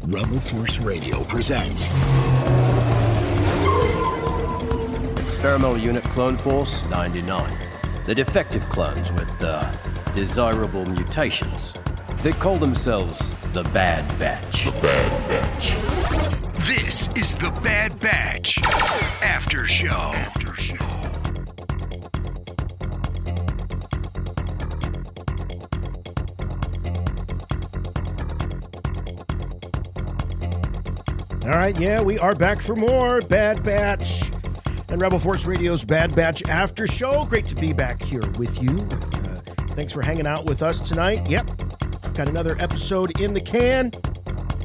Rebel Force Radio presents Experimental Unit Clone Force 99. The defective clones with desirable mutations. They call themselves the Bad Batch. The Bad Batch. This is the Bad Batch After Show. After Show. All right, yeah, we are back for more Bad Batch and Rebel Force Radio's Bad Batch After Show. Great to be back here with you. Thanks for hanging out with us tonight. Yep, got another episode in the can,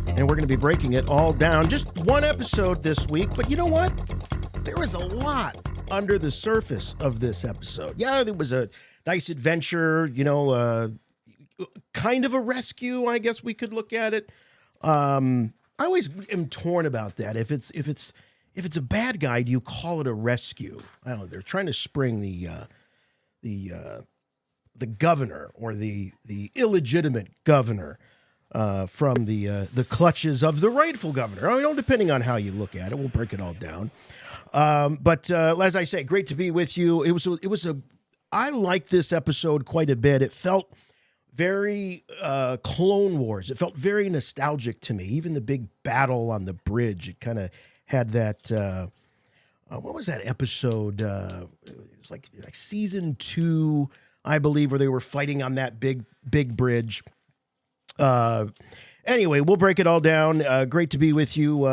and we're going to be breaking it all down. Just one episode this week, but you know what? There was a lot under the surface of this episode. Yeah, there was a nice adventure, kind of a rescue, I guess we could look at it. I always am torn about that. If it's a bad guy, do you call it a rescue? I don't know. They're trying to spring the governor or the illegitimate governor from the clutches of the rightful governor. I mean, depending on how you look at it, we'll break it all down. But as I say, great to be with you. I liked this episode quite a bit. It felt very Clone Wars. It felt very nostalgic to me. Even the big battle on the bridge, it kind of had that. What was that episode? It was like season 2, I believe, where they were fighting on that big bridge. Anyway, we'll break it all down. Great to be with you.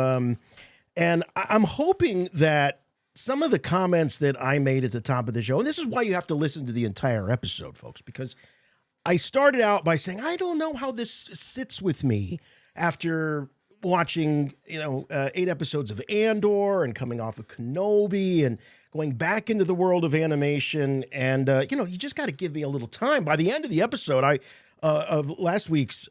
And I'm hoping that some of the comments that I made at the top of the show, and this is why you have to listen to the entire episode, folks, because I started out by saying, I don't know how this sits with me after watching, 8 episodes of Andor and coming off of Kenobi and going back into the world of animation. And, you just got to give me a little time. By the end of the episode, of last week's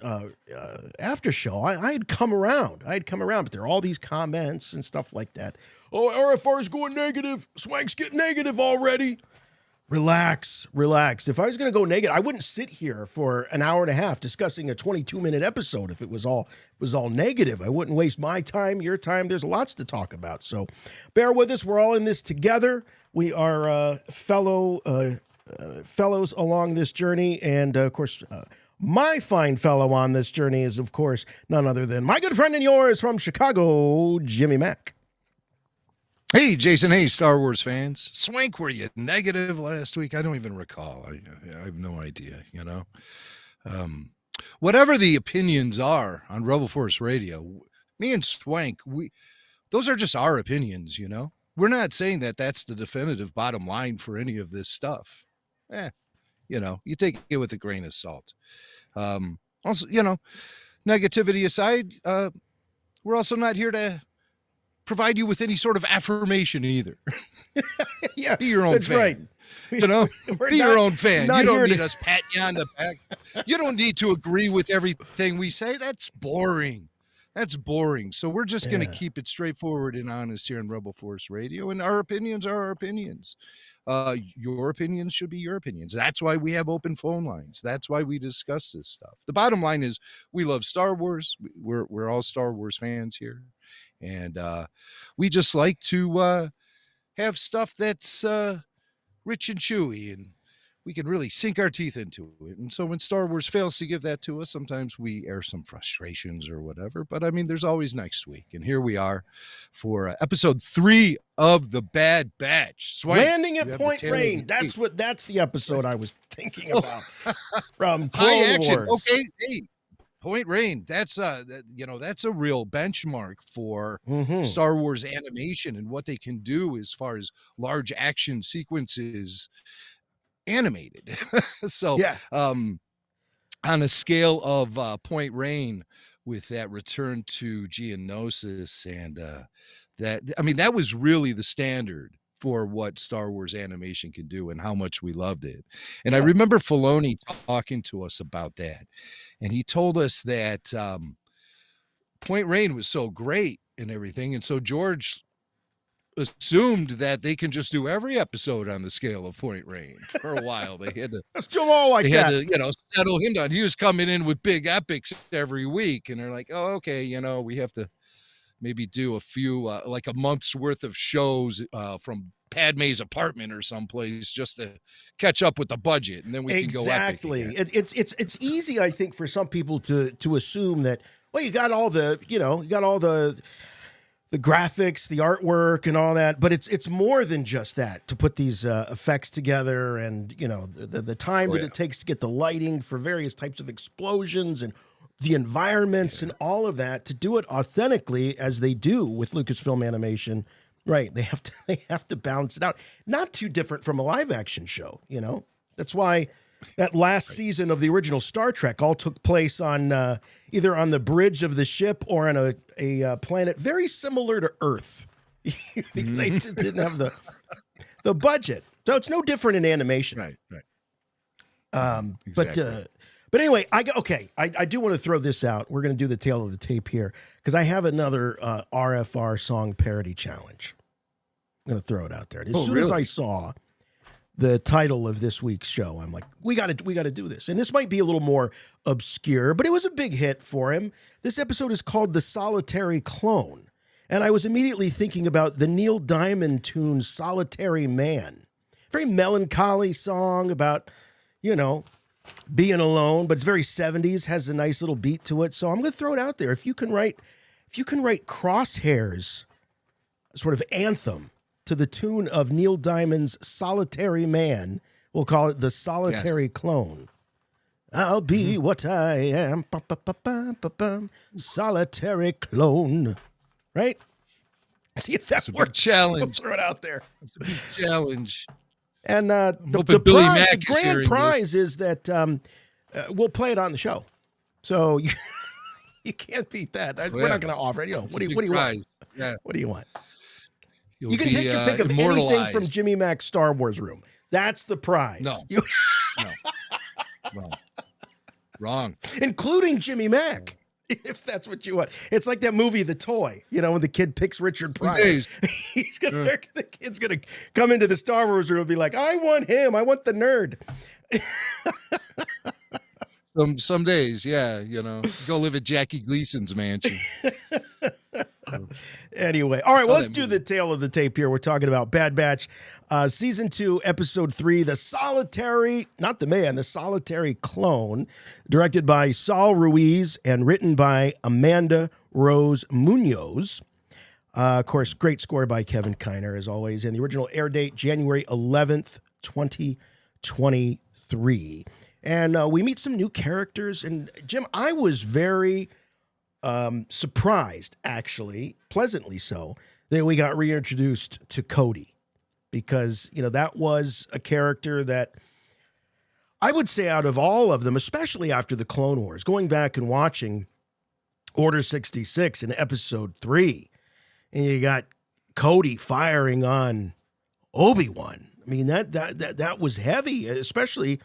after show, I had come around. But there are all these comments and stuff like that. Oh, RFR is going negative. Swank's getting negative already. Relax. If I was going to go negative, I wouldn't sit here for an hour and a half discussing a 22-minute episode if it was all negative. I wouldn't waste my time, your time. There's lots to talk about. So bear with us. We're all in this together. We are fellows along this journey. And, of course, my fine fellow on this journey is, of course, none other than my good friend and yours from Chicago, Jimmy Mack. Hey, Jason. Hey, Star Wars fans. Swank, were you negative last week? I don't even recall. I have no idea, Whatever the opinions are on Rebel Force Radio, me and Swank, those are just our opinions, We're not saying that that's the definitive bottom line for any of this stuff. You take it with a grain of salt. Also, negativity aside, we're also not here to provide you with any sort of affirmation either. Yeah, be your own that's fan. Right. Be your own fan. You don't need to... us patting you on the back. You don't need to agree with everything we say. That's boring. So we're just going to keep it straightforward and honest here on Rebel Force Radio, and our opinions are our opinions. Your opinions should be your opinions. That's why we have open phone lines. That's why we discuss this stuff. The bottom line is we love Star Wars. We're all Star Wars fans here. And we just like to have stuff that's rich and chewy, and we can really sink our teeth into it. And so when Star Wars fails to give that to us, sometimes we air some frustrations or whatever. But, there's always next week. And here we are for episode 3 of The Bad Batch. Swank, landing at Point Rain. That's the episode I was thinking about from Clone Wars. Okay, hey. Point Rain, that's a real benchmark for Star Wars animation and what they can do as far as large action sequences animated. So, yeah. On a scale of Point Rain with that return to Geonosis and that was really the standard for what Star Wars animation can do and how much we loved it. And I remember Filoni talking to us about that. And he told us that Point Rain was so great and everything. And so George assumed that they can just do every episode on the scale of Point Range. For a while, they had to. Let's do them all like They that. had to, settle him down. He was coming in with big epics every week, and they're like, "Oh, okay, we have to maybe do a few, like a month's worth of shows from Padme's apartment or someplace just to catch up with the budget, and then we can go epic again." It's easy, I think, for some people to assume that, well, you got all the graphics, the artwork, and all that, but it's more than just that to put these effects together, and the time that it takes to get the lighting for various types of explosions and the environments and all of that, to do it authentically as they do with Lucasfilm Animation. Right, they have to balance it out. Not too different from a live action show, That's why that last season of the original Star Trek all took place on either on the bridge of the ship or on a planet very similar to Earth. They just didn't have the budget, so it's no different in animation. Right. Exactly. But anyway, I do want to throw this out. We're going to do the tail of the tape here because I have another RFR song parody challenge. I'm going to throw it out there. And as soon as I saw the title of this week's show, I'm like, we got to do this. And this might be a little more obscure, but it was a big hit for him. This episode is called The Solitary Clone. And I was immediately thinking about the Neil Diamond tune Solitary Man. Very melancholy song about, being alone, but it's very 70s, has a nice little beat to it. So I'm going to throw it out there. If you can write Crosshair's sort of anthem to the tune of Neil Diamond's Solitary Man, we'll call it The Solitary Clone. I'll be what I am. Solitary clone. Right? See if that's a big challenge. We'll throw it out there. It's a big challenge. And the grand prize is that we'll play it on the show. So you can't beat that. We're not going to offer it. What do you want? Yeah. What do you want? You'll you can take your pick of anything from Jimmy Mac's Star Wars room. That's the prize. No. No. Wrong. Including Jimmy Mac, if that's what you want. It's like that movie, The Toy, when the kid picks Richard Pryor. The kid's going to come into the Star Wars room and be like, I want him. I want the nerd. Some days, yeah, go live at Jackie Gleason's mansion. Anyway, all right, well, let's do the tail of the tape here. We're talking about Bad Batch, Season 2, Episode 3, The Solitary Clone, directed by Saul Ruiz and written by Amanda Rose Munoz. Of course, great score by Kevin Kiner, as always, and the original air date, January 11th, 2023. And we meet some new characters. And, Jim, I was very surprised, actually, pleasantly so, that we got reintroduced to Cody. Because, that was a character that I would say out of all of them, especially after the Clone Wars, going back and watching Order 66 in Episode 3, and you got Cody firing on Obi-Wan. I mean, that was heavy, especially,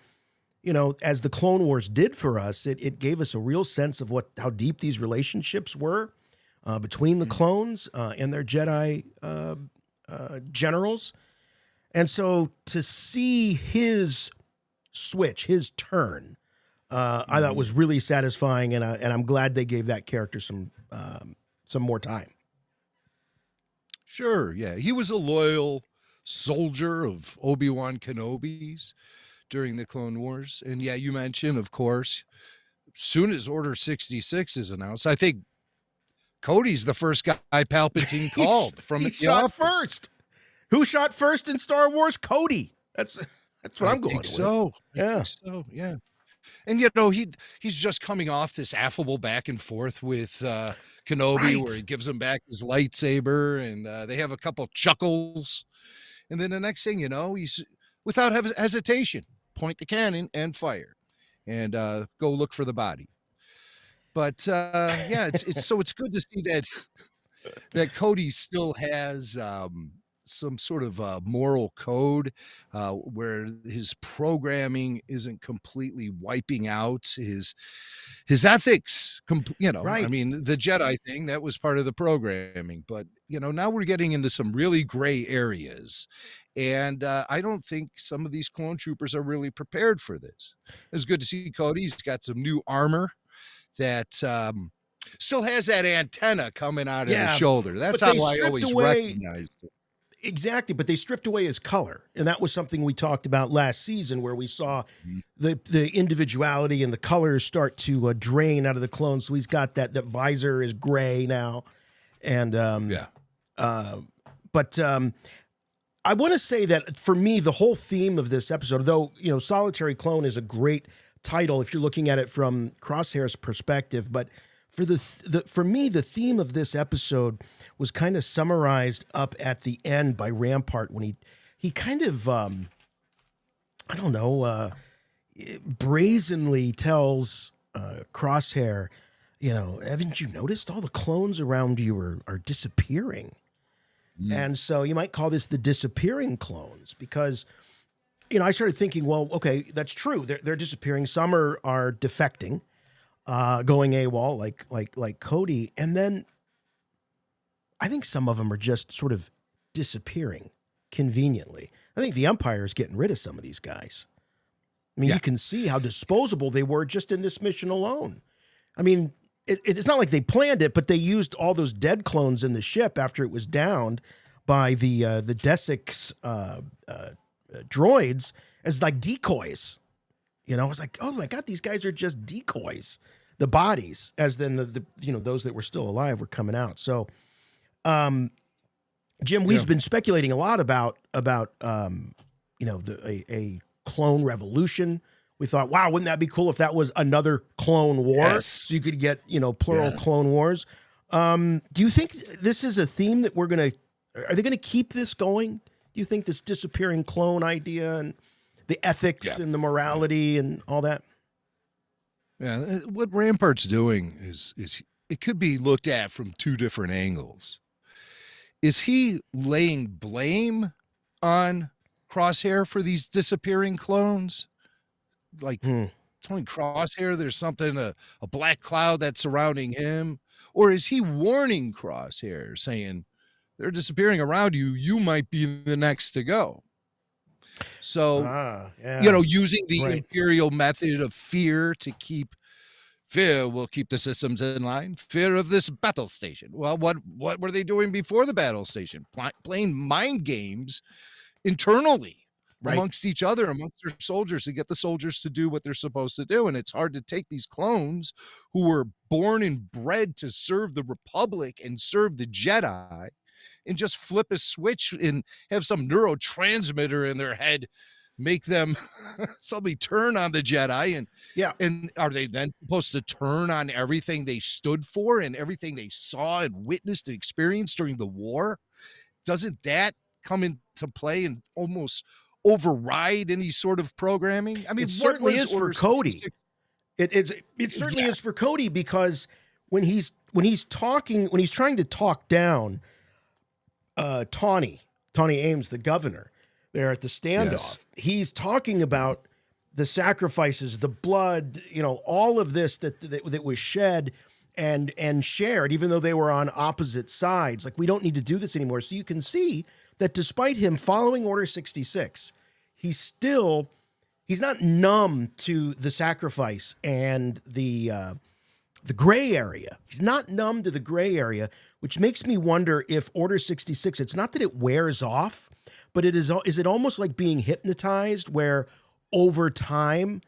as the Clone Wars did for us. It gave us a real sense of how deep these relationships were between the clones and their Jedi generals. And so to see his switch, his turn, I thought was really satisfying, and I'm glad they gave that character some more time. Sure, yeah. He was a loyal soldier of Obi-Wan Kenobi's during the Clone Wars. And yeah, you mentioned, of course, soon as Order 66 is announced, I think Cody's the first guy Palpatine called from the office. First. Who shot first in Star Wars? Cody. That's what I'm going with. So yeah. And he's just coming off this affable back and forth with Kenobi, where he gives him back his lightsaber, and they have a couple chuckles. And then the next thing you know, he's without hesitation, point the cannon and fire, and go look for the body. But it's good to see that Cody still has some sort of moral code where his programming isn't completely wiping out his ethics. I Right. mean, the Jedi thing, that was part of the programming, but now we're getting into some really gray areas. And I don't think some of these clone troopers are really prepared for this. It's good to see Cody. He's got some new armor that still has that antenna coming out of the shoulder. That's but how they I stripped always away- recognized it. Exactly, but they stripped away his color, and that was something we talked about last season, where we saw the individuality and the colors start to drain out of the clone. So he's got that visor is gray now, and but I want to say that for me, the whole theme of this episode, though Solitary Clone is a great title if you're looking at it from Crosshair's perspective, but for me, the theme of this episode was kind of summarized up at the end by Rampart when he kind of brazenly tells Crosshair, haven't you noticed all the clones around you are disappearing? And so you might call this the disappearing clones, because I started thinking, well, okay, that's true. They're disappearing. Some are defecting, going AWOL like Cody, and then I think some of them are just sort of disappearing conveniently. I think the Empire is getting rid of some of these guys. I mean, you can see how disposable they were just in this mission alone. I mean, it's not like they planned it, but they used all those dead clones in the ship after it was downed by the Desix droids as like decoys. I was like, oh my God, these guys are just decoys. The bodies, as then the those that were still alive were coming out. So, Jim, we've been speculating a lot about a clone revolution. We thought, wow, wouldn't that be cool if that was another clone war? Yes. So you could get plural clone wars. Do you think this is a theme that are they gonna keep this going? Do you think this disappearing clone idea and the ethics and the morality and all that? Yeah, what Rampart's doing is it could be looked at from two different angles. Is he laying blame on Crosshair for these disappearing clones? Like telling Crosshair there's something, a black cloud that's surrounding him? Or is he warning Crosshair, saying, they're disappearing around you, you might be the next to go? So, using the imperial method of fear to keep fear will keep the systems in line. Fear of this battle station. Well, what were they doing before the battle station? Playing mind games internally amongst each other, amongst their soldiers, to get the soldiers to do what they're supposed to do. And it's hard to take these clones who were born and bred to serve the Republic and serve the Jedi and just flip a switch and have some neurotransmitter in their head make them suddenly turn on the Jedi. And are they then supposed to turn on everything they stood for and everything they saw and witnessed and experienced during the war? Doesn't that come into play and almost override any sort of programming? I mean, it certainly is for Cody. It certainly is for Cody, because when he's trying to talk down Tawny Ames, the governor, there at the standoff, he's talking about the sacrifices, the blood, all of this that was shed and shared, even though they were on opposite sides. Like, we don't need to do this anymore. So you can see that despite him following Order 66, he's not numb to the sacrifice and the gray area. He's not numb to the gray area, which makes me wonder if Order 66, it's not that it wears off, but is it almost like being hypnotized, where over time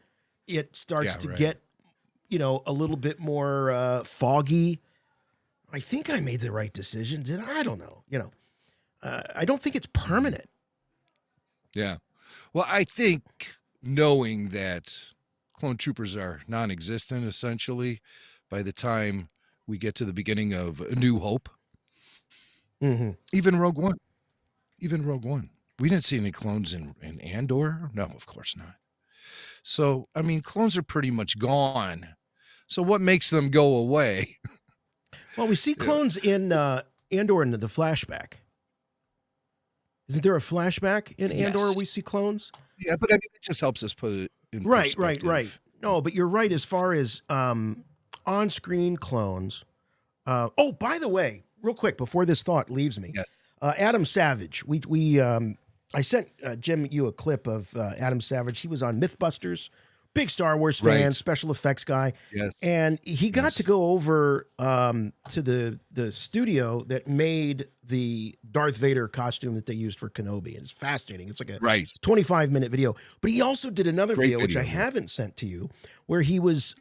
it starts to get, a little bit more foggy? I think I made the right decision. I don't know. I don't think it's permanent. Yeah. Well, I think knowing that clone troopers are non-existent, essentially, by the time we get to the beginning of A New Hope, even Rogue One, we didn't see any clones in Andor. No, of course not. So, I mean, clones are pretty much gone. So what makes them go away? Well, we see clones in Andor in the flashback. Isn't there a flashback in Andor Yes. we see clones? Yeah, but I mean, it just helps us put it in Right. perspective. No, but you're right as far as on-screen clones. Oh, by the way, real quick before this thought leaves me, Yes. Adam Savage. I sent Jim you a clip of Adam Savage. He was on MythBusters, big Star Wars fan, Right. special effects guy. Yes. And he got to go over to the studio that made the Darth Vader costume that they used for Kenobi. It's fascinating. It's like a Right. 25-minute video. But he also did another Great video, which I video, yeah. haven't sent to you, where he was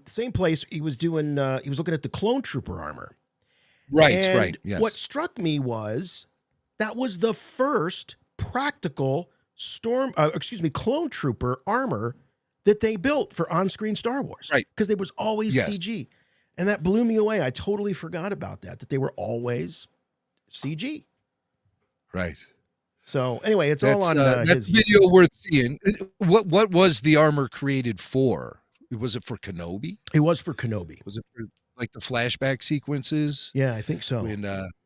same place. He was doing. He was looking at the clone trooper armor. Right. And Right. Yes. what struck me was that was the first practical clone trooper armor that they built for on-screen Star Wars. Right. Because there was always Yes. CG. And that blew me away. I totally forgot about that they were always CG. Right. So anyway, it's all on that's his a video worth seeing. What was the armor created for? Was it for Kenobi? It was for Kenobi. Was it for like the flashback sequences? Yeah, I think so. When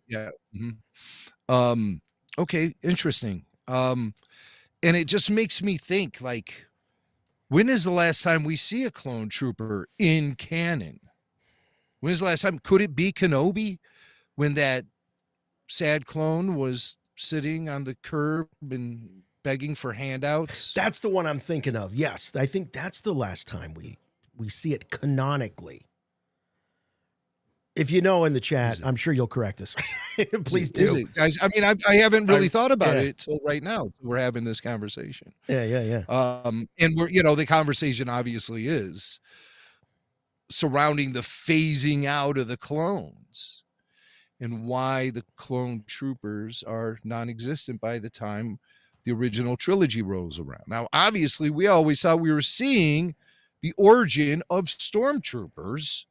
yeah. Mhm. Okay, interesting. And it just makes me think, like, when is the last time we see a clone trooper in canon? When is the last time? Could it be Kenobi when that sad clone was sitting on the curb and begging for handouts? That's the one I'm thinking of. Yes, I think that's the last time we see it canonically. If you know in the chat, I'm sure you'll correct us. Please do. Is it, guys? I mean, I haven't really thought about yeah. it till right now. We're having this conversation. Yeah. And we're, the conversation obviously is surrounding the phasing out of the clones and why the clone troopers are non-existent by the time the original trilogy rolls around. Now, obviously, we always thought we were seeing the origin of stormtroopers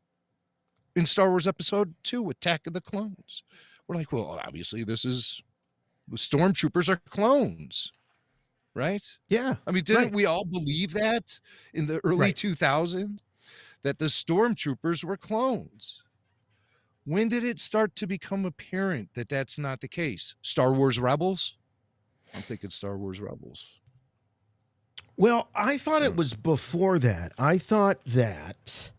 in Star Wars Episode 2, Attack of the Clones. We're like, well, obviously, the stormtroopers are clones, right? Yeah. I mean, didn't we all believe that in the early 2000s, that the stormtroopers were clones? When did it start to become apparent that that's not the case? Star Wars Rebels? I'm thinking Star Wars Rebels. Well, I thought it was before that. I thought that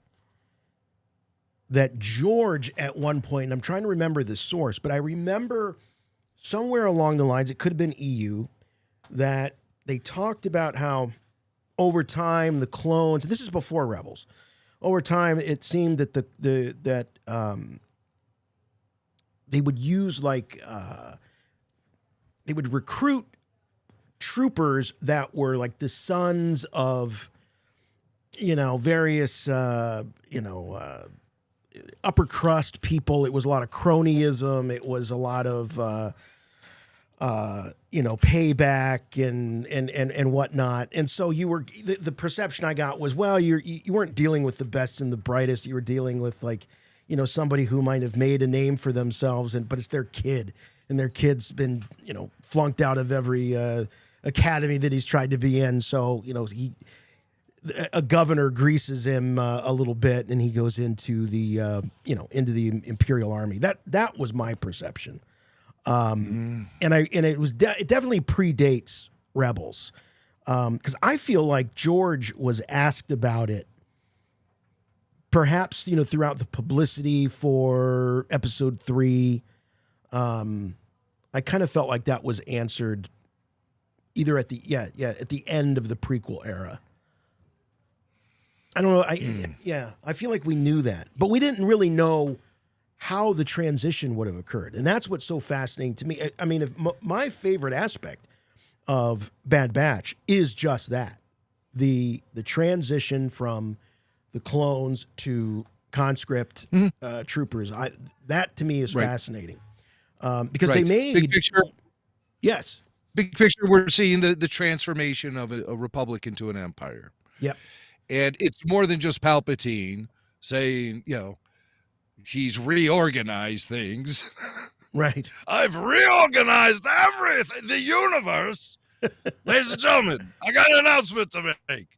George at one point, and I'm trying to remember the source, but I remember somewhere along the lines, it could have been EU, that they talked about how over time the clones, this is before Rebels, over time it seemed that they would use they would recruit troopers that were like the sons of various upper crust people. It was a lot of cronyism. It was a lot of payback and whatnot. And so you were the perception I got was, well, you weren't dealing with the best and the brightest. You were dealing with somebody who might have made a name for themselves, but it's their kid, and their kid's been flunked out of every academy that he's tried to be in. So a governor greases him a little bit, and he goes into the Imperial Army. That was my perception, and it definitely predates Rebels, because I feel like George was asked about it, perhaps throughout the publicity for Episode 3. I kind of felt like that was answered either at the end of the prequel era. I don't know. I feel like we knew that, but we didn't really know how the transition would have occurred. And that's what's so fascinating to me. I mean, my favorite aspect of Bad Batch is just that, the transition from the clones to conscript troopers. That to me is fascinating, because they made big picture. Yes. Big picture, we're seeing the transformation of a republic into an empire. Yep. And it's more than just Palpatine saying, he's reorganized things. Right. I've reorganized everything, the universe. Ladies and gentlemen, I got an announcement to make.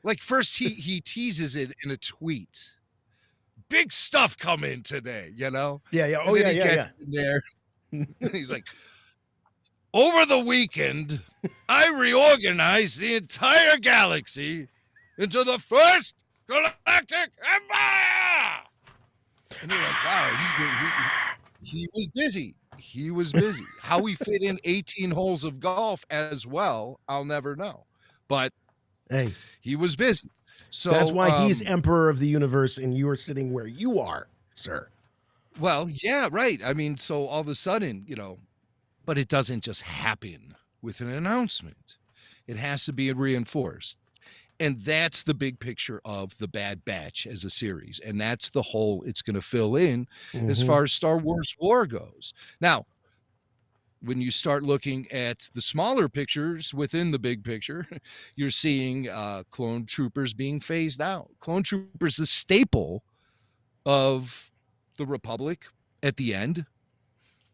Like, first he teases it in a tweet. Big stuff coming today, Yeah. And then he gets in there. He's like, over the weekend, I reorganized the entire galaxy into the first galactic empire. And you're like, wow, he was busy. He was busy. How he fit in 18 holes of golf as well, I'll never know. But hey, he was busy. So that's why he's emperor of the universe and you are sitting where you are, sir. Well, yeah, right. I mean, so all of a sudden, but it doesn't just happen with an announcement. It has to be reinforced. And that's the big picture of The Bad Batch as a series. And that's the hole it's going to fill in as far as Star Wars lore goes. Now, when you start looking at the smaller pictures within the big picture, you're seeing clone troopers being phased out. Clone troopers, the staple of the Republic at the end,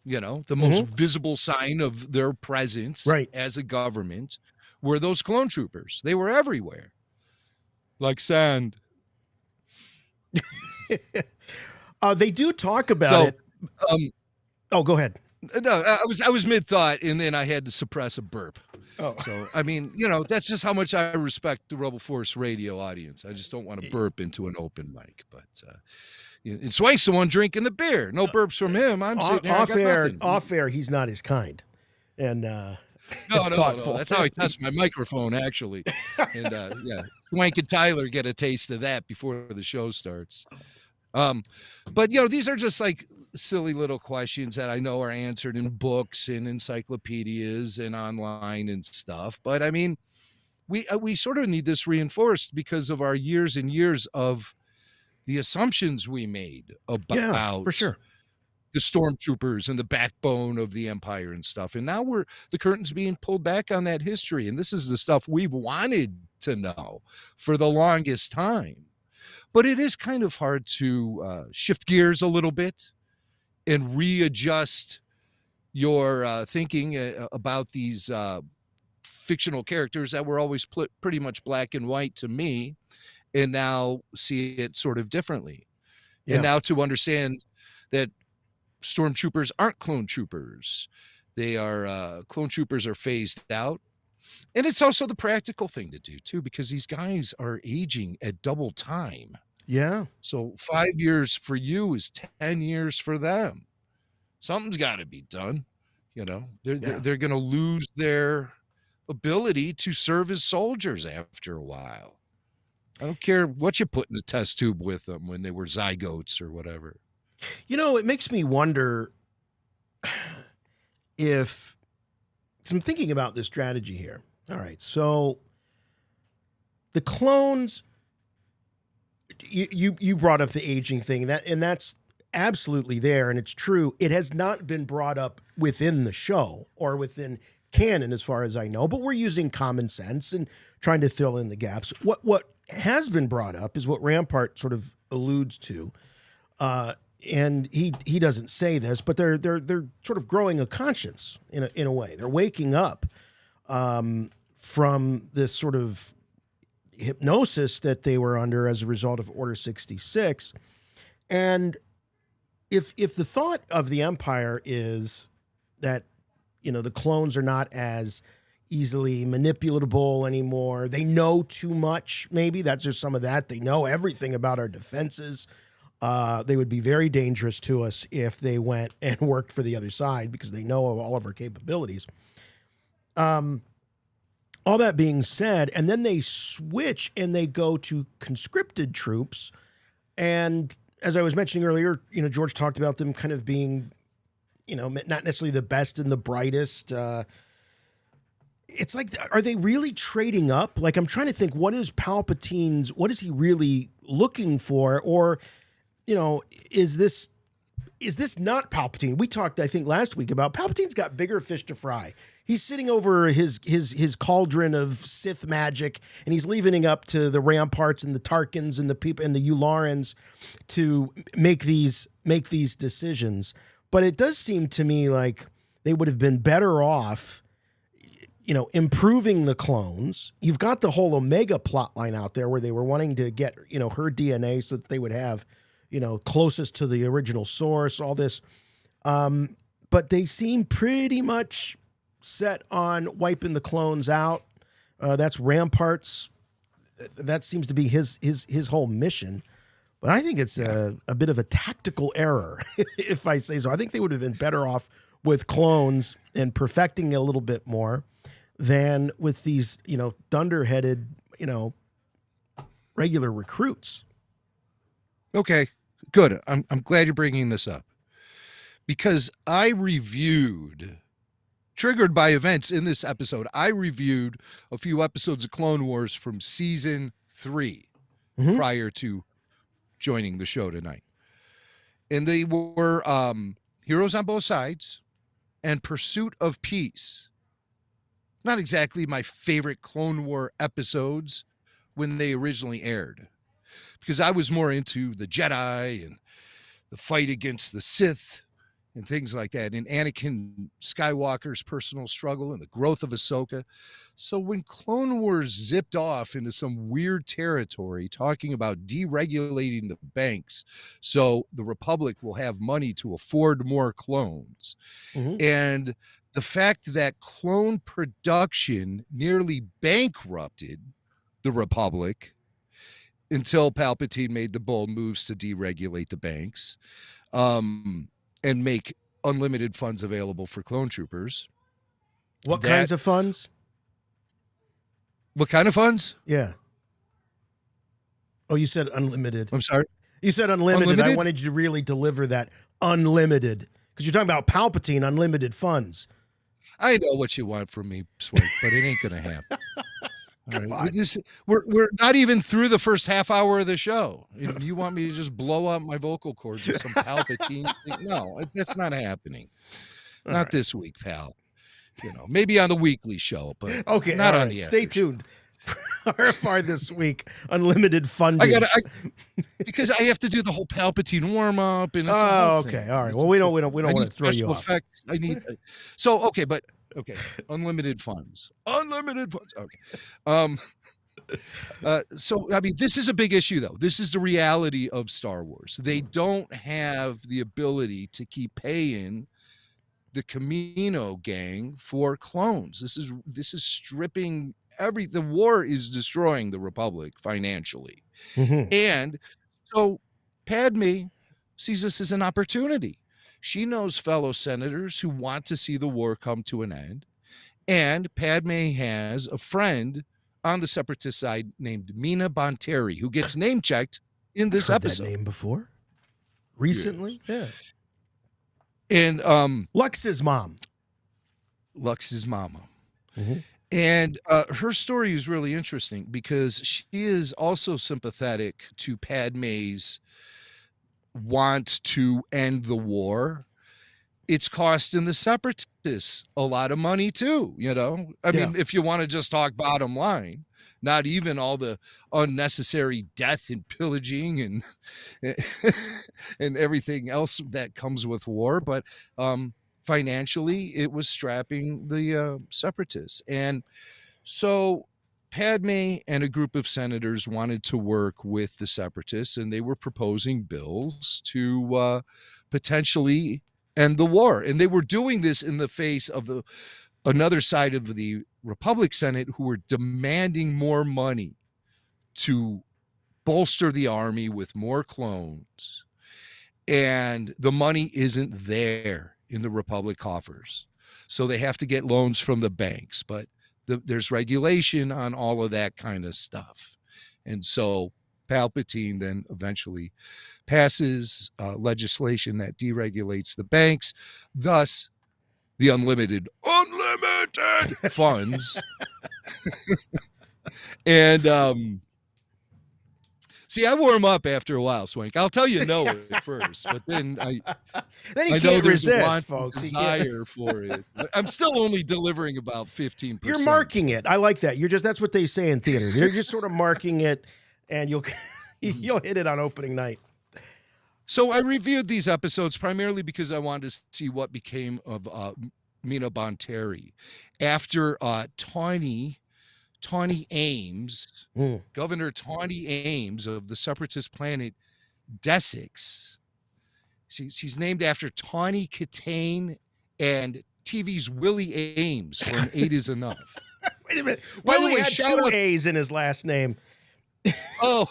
the most visible sign of their presence as a government were those clone troopers. They were everywhere. Like sand. They do talk about it. Go ahead. No, I was mid-thought, and then I had to suppress a burp. Oh. So, I mean, that's just how much I respect the Rebel Force radio audience. I just don't want to burp into an open mic. But and Swank's the one drinking the beer. No burps from him. I'm sitting here. Off air, he's not as kind. And no. That's how I test my microphone, actually. And Swank and Tyler get a taste of that before the show starts. But these are just like silly little questions that I know are answered in books and encyclopedias and online and stuff. But I mean, we sort of need this reinforced because of our years and years of the assumptions we made about for sure. The stormtroopers and the backbone of the empire and stuff. And now the curtain's being pulled back on that history. And this is the stuff we've wanted to know for the longest time. But it is kind of hard to shift gears a little bit and readjust your thinking about these fictional characters that were always pretty much black and white to me, and now see it sort of differently. Yeah. And now to understand that stormtroopers aren't clone troopers. They are clone troopers are phased out. And it's also the practical thing to do too, because these guys are aging at double time. Yeah. So 5 years for you is 10 years for them. Something's got to be done. They're going to lose their ability to serve as soldiers after a while. I don't care what you put in the test tube with them when they were zygotes or whatever. It makes me wonder if I'm thinking about this strategy here. All right. So the clones, you brought up the aging thing, and that's absolutely there. And it's true. It has not been brought up within the show or within canon, as far as I know, but we're using common sense and trying to fill in the gaps. What has been brought up is what Rampart sort of alludes to. And he doesn't say this, but they're sort of growing a conscience in a way. They're waking up from this sort of hypnosis that they were under as a result of Order 66. And if the thought of the Empire is that the clones are not as easily manipulatable anymore, they know too much. Maybe that's just some of that. They know everything about our defenses. They would be very dangerous to us if they went and worked for the other side because they know of all of our capabilities. All that being said, and then they switch and they go to conscripted troops. And as I was mentioning earlier, George talked about them kind of being, not necessarily the best and the brightest. It's like, are they really trading up? Like, I'm trying to think, what is he really looking for? Or, is this not Palpatine? We talked, I think, last week about Palpatine's got bigger fish to fry. He's sitting over his cauldron of Sith magic, and he's leaving it up to the Ramparts and the Tarkins and the people and the Yularians to make these decisions. But it does seem to me like they would have been better off, improving the clones. You've got the whole Omega plotline out there where they were wanting to get, her DNA so that they would have, closest to the original source, all this. But they seem pretty much set on wiping the clones out. That's Rampart's. That seems to be his whole mission. But I think it's a bit of a tactical error, if I say so. I think they would have been better off with clones and perfecting a little bit more than with these, dunderheaded, regular recruits. Okay, good. I'm glad you're bringing this up because I reviewed, triggered by events in this episode, I reviewed a few episodes of Clone Wars from season 3 prior to joining the show tonight. And they were Heroes on Both Sides and Pursuit of Peace. Not exactly my favorite Clone War episodes when they originally aired, because I was more into the Jedi and the fight against the Sith and things like that, and Anakin Skywalker's personal struggle and the growth of Ahsoka. So when Clone Wars zipped off into some weird territory talking about deregulating the banks so the Republic will have money to afford more clones, and the fact that clone production nearly bankrupted the Republic until Palpatine made the bold moves to deregulate the banks, and make unlimited funds available for clone troopers. What kinds of funds? What kind of funds? Yeah. Oh, you said unlimited. I'm sorry? You said unlimited. I wanted you to really deliver that unlimited, because you're talking about Palpatine, unlimited funds. I know what you want from me, Swink, but it ain't going to happen. All right. We're not even through the first half hour of the show. You want me to just blow up my vocal cords with some Palpatine thing? No, that's not happening. Not this week, pal. Maybe on the weekly show, but not on the Stay tuned. RFR this week, unlimited funding. Because I have to do the whole Palpatine warm up, and it's okay, all right. Well, we don't want to throw you off. Effects. I need unlimited funds. Unlimited funds. Okay. So I mean, this is a big issue, though. This is the reality of Star Wars. They don't have the ability to keep paying the Camino gang for clones. This is stripping the war is destroying the Republic financially. And so Padme sees this as an opportunity. She knows fellow senators who want to see the war come to an end. And Padme has a friend on the Separatist side named Mina Bonteri, who gets name checked in this episode. That name before? Recently? Yeah. And Lux's mom. Lux's mama. And her story is really interesting because she is also sympathetic to Padme's want to end the war. It's costing the Separatists a lot of money too, I mean, if you want to just talk bottom line, not even all the unnecessary death and pillaging and and everything else that comes with war, but financially it was strapping the Separatists. And so Padme and a group of senators wanted to work with the Separatists, and they were proposing bills to potentially end the war. And they were doing this in the face of another side of the Republic Senate who were demanding more money to bolster the army with more clones. And the money isn't there in the Republic coffers. So they have to get loans from the banks, but there's regulation on all of that kind of stuff. And so Palpatine then eventually passes legislation that deregulates the banks, thus the unlimited funds. And see, I warm up after a while, Swank. I'll tell you no at first, but then I know there's a want, folks. Desire for it. I'm still only delivering about 15%. You're marking it. I like that. That's what they say in theater. You're just sort of marking it, and you'll hit it on opening night. So I reviewed these episodes primarily because I wanted to see what became of Mina Bonteri after Tawny Ames, Governor Tawny Ames of the separatist planet Desix. She's named after Tawny Katane and TV's Willie Ames from 8 is Enough. Wait a minute. By the Willie way, had shout 2 out- A's in his last name. Oh,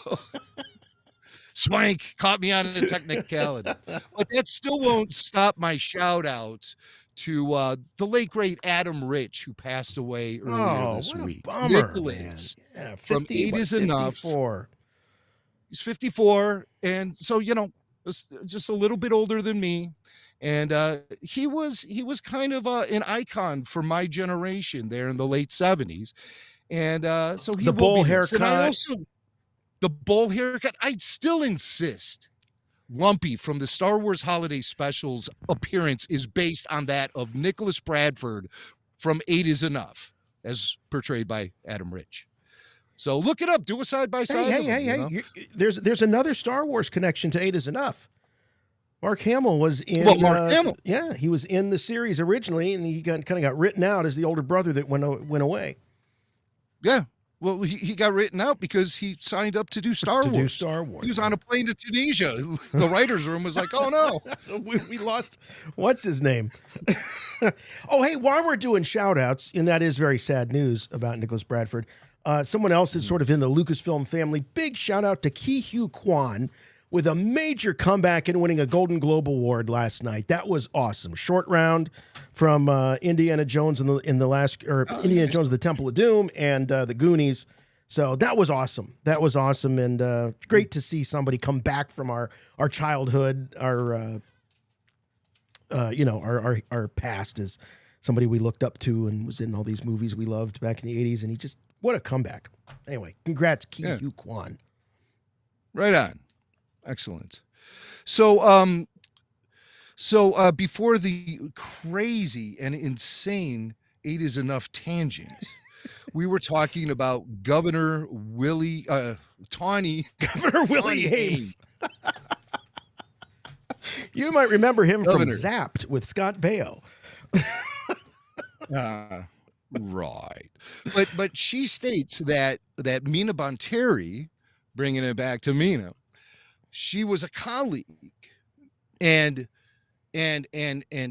Swank caught me on a technicality. But that still won't stop my shout out to the late, great Adam Rich, who passed away earlier this what week. a bummer, Nicholas, man. Yeah, from 8 is Enough. 54. He's 54, and so, just a little bit older than me. And he was kind of an icon for my generation there in the late 70s. And so he The will bowl be missed. And I haircut. also, the bowl haircut, I still insist Lumpy from the Star Wars Holiday Specials appearance is based on that of Nicholas Bradford from 8 is Enough, as portrayed by Adam Rich. So look it up. Do a side by side. Hey. There's another Star Wars connection to 8 is Enough. Mark Hamill was in. Well, Mark Hamill. Yeah, he was in the series originally, and he kind of got written out as the older brother that went away. Yeah. Well, he got written out because he signed up to do Star Wars. He was on a plane to Tunisia. The writer's room was like, oh, no. we lost, what's his name? Oh, hey, while we're doing shout-outs, and that is very sad news about Nicholas Bradford, someone else is sort of in the Lucasfilm family. Big shout-out to Ki-Hugh Kwan with a major comeback and winning a Golden Globe Award last night. That was awesome. Short round from Indiana Jones Indiana Jones: The Temple of Doom and the Goonies. So that was awesome. And great to see somebody come back from our childhood, our past as somebody we looked up to and was in all these movies we loved back in the 80s. And what a comeback. Anyway, congrats, Ki-Hugh Kwan. Right on. Excellent. So before the crazy and insane 8 is Enough tangent, we were talking about Governor Willie Tawny. Governor Willie Ames. You might remember him from Zapped with Scott Baio. Right. But she states that Mina Bonteri, bringing it back to Mina, she was a colleague, and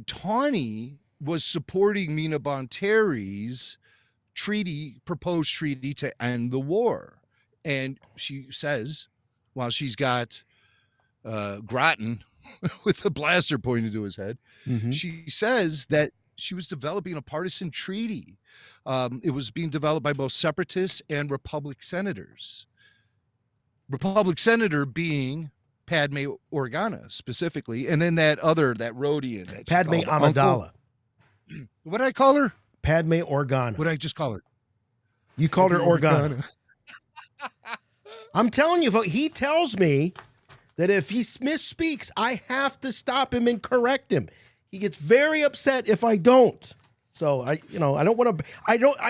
Tawny was supporting Mina Bonteri's proposed treaty to end the war. And she says, while she's got Groton with a blaster pointed to his head, she says that she was developing a partisan treaty. It was being developed by both separatists and Republic senators. Republic senator being Padme Organa specifically, and then that Rhodian. Padme Amidala. What did I call her? Padme Organa. What did I just call her? You called her Organa. I'm telling you, he tells me that if he misspeaks, I have to stop him and correct him. He gets very upset if I don't. So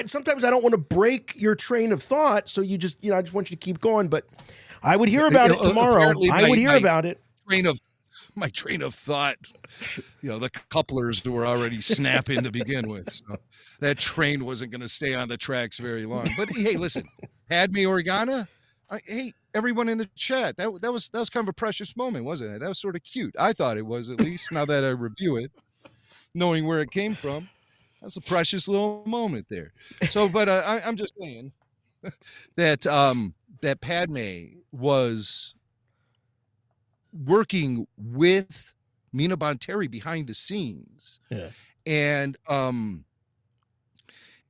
sometimes I don't want to break your train of thought. So I just want you to keep going, but I would hear about it tomorrow. I would hear about it. My train of thought, the couplers were already snapping to begin with. So that train wasn't going to stay on the tracks very long. But hey, listen, Padme Organa. Hey, everyone in the chat, that was kind of a precious moment, wasn't it? That was sort of cute. I thought it was, at least now that I review it, knowing where it came from. That's a precious little moment there. So, but I'm just saying that that Padme was working with Mina Bonteri behind the scenes. Yeah.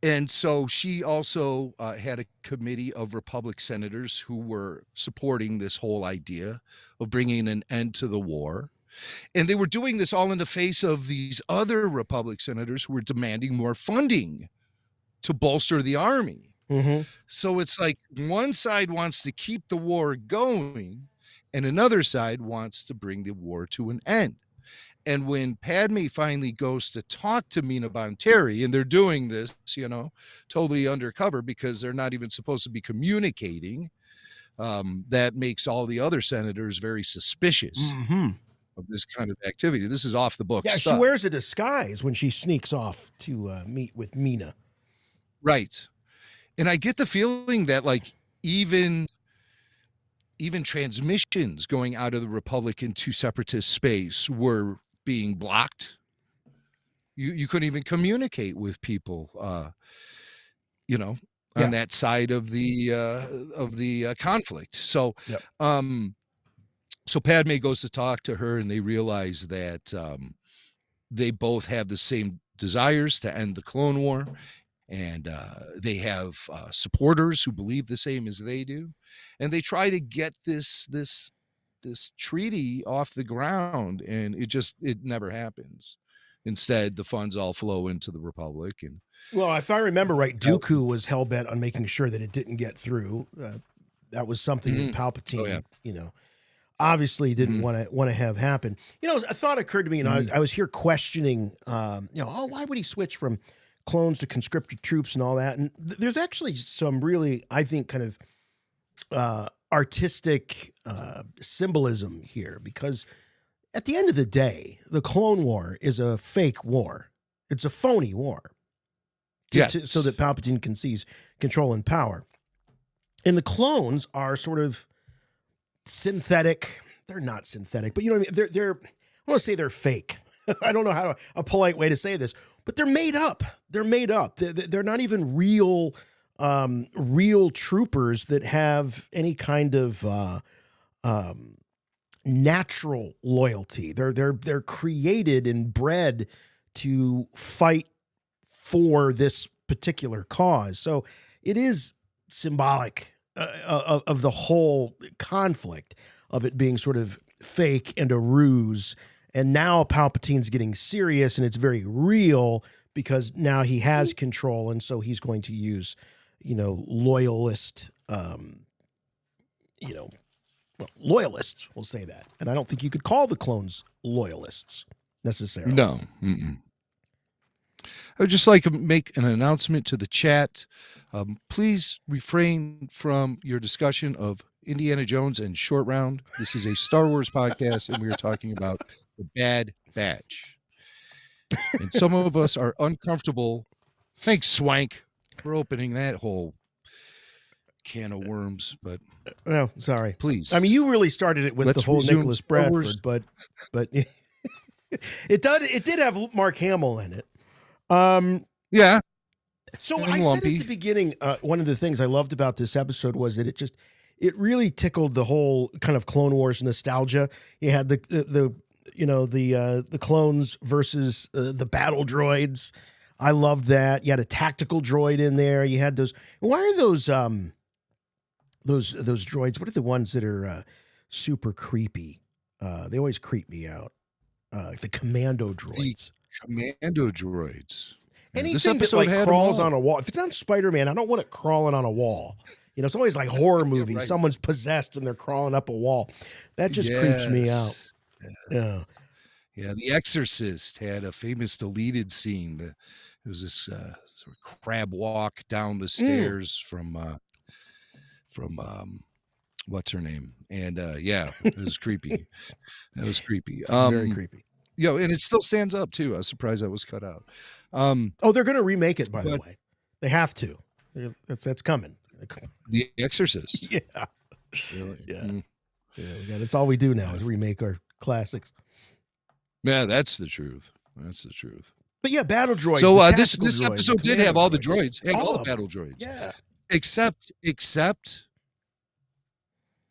And so she also had a committee of Republic senators who were supporting this whole idea of bringing an end to the war. And they were doing this all in the face of these other Republic senators who were demanding more funding to bolster the army. So it's like one side wants to keep the war going and another side wants to bring the war to an end. And when Padme finally goes to talk to Mina Bonteri, and they're doing this, totally undercover because they're not even supposed to be communicating, that makes all the other senators very suspicious of this kind of activity. This is off the book stuff. She wears a disguise when she sneaks off to meet with Mina. Right. And I get the feeling that even transmissions going out of the Republic into separatist space were being blocked You couldn't even communicate with people, you know, Yeah. on that side of the conflict. So, Yep. so Padme goes to talk to her, and they realize that they both have the same desires to end the Clone War, and they have supporters who believe the same as they do, and they try to get this treaty off the ground, and it never happens. Instead, the funds all flow into the Republic, and Well, if I remember right, Dooku was hell bent on making sure that it didn't get through. That was something that Palpatine, obviously didn't want to have happen. A thought occurred to me, and I was here questioning, why would he switch from clones to conscripted troops and all that? And there's actually some really, I think, kind of artistic symbolism here, because at the end of the day, the Clone War is a fake war. It's a phony war. So that Palpatine can seize control and power. And the clones are sort of synthetic. They're not synthetic, but you know what I mean? They're I want to say they're fake. I don't know a polite way to say this, but they're made up. They're made up. They're not even real troopers that have any kind of natural loyalty. They're created and bred to fight for this particular cause. So it is symbolic of the whole conflict, of it being sort of fake and a ruse. And now Palpatine's getting serious, and it's very real because now he has control. And so he's going to use, loyalist, loyalists, we'll say that. And I don't think you could call the clones loyalists necessarily. No. Mm-mm. I would just like to make an announcement to the chat. Please refrain from your discussion of Indiana Jones and Short Round. This is a Star Wars podcast, and we are talking about the Bad Batch. And some of us are uncomfortable. Thanks, Swank, for opening that whole can of worms. But no, sorry. Please. I mean, you really started it with the whole Nicholas Bradford, but it did have Mark Hamill in it. Yeah. So I said at the beginning, one of the things I loved about this episode was that it really tickled the whole kind of Clone Wars nostalgia. You had the clones versus the battle droids. I loved that. You had a tactical droid in there. You had those. Why are those droids? What are the ones that are super creepy? They always creep me out. The commando droids. Commando droids. Anything that like crawls on a wall. If it's on Spider-Man, I don't want it crawling on a wall. It's always like horror movies. Right. Someone's possessed and they're crawling up a wall. That just creeps me out. Yeah. Yeah. The Exorcist had a famous deleted scene. It was this sort of crab walk down the stairs from what's her name? And it was creepy. That was creepy. Very creepy. And it still stands up too. I was surprised that was cut out. They're going to remake it, by the way. They have to. That's coming. The Exorcist. Yeah. Really? Yeah. That's all we do now is remake our classics. Yeah, that's the truth. But yeah, battle droids. So this episode did have all the droids. All the battle droids. Yeah. Except the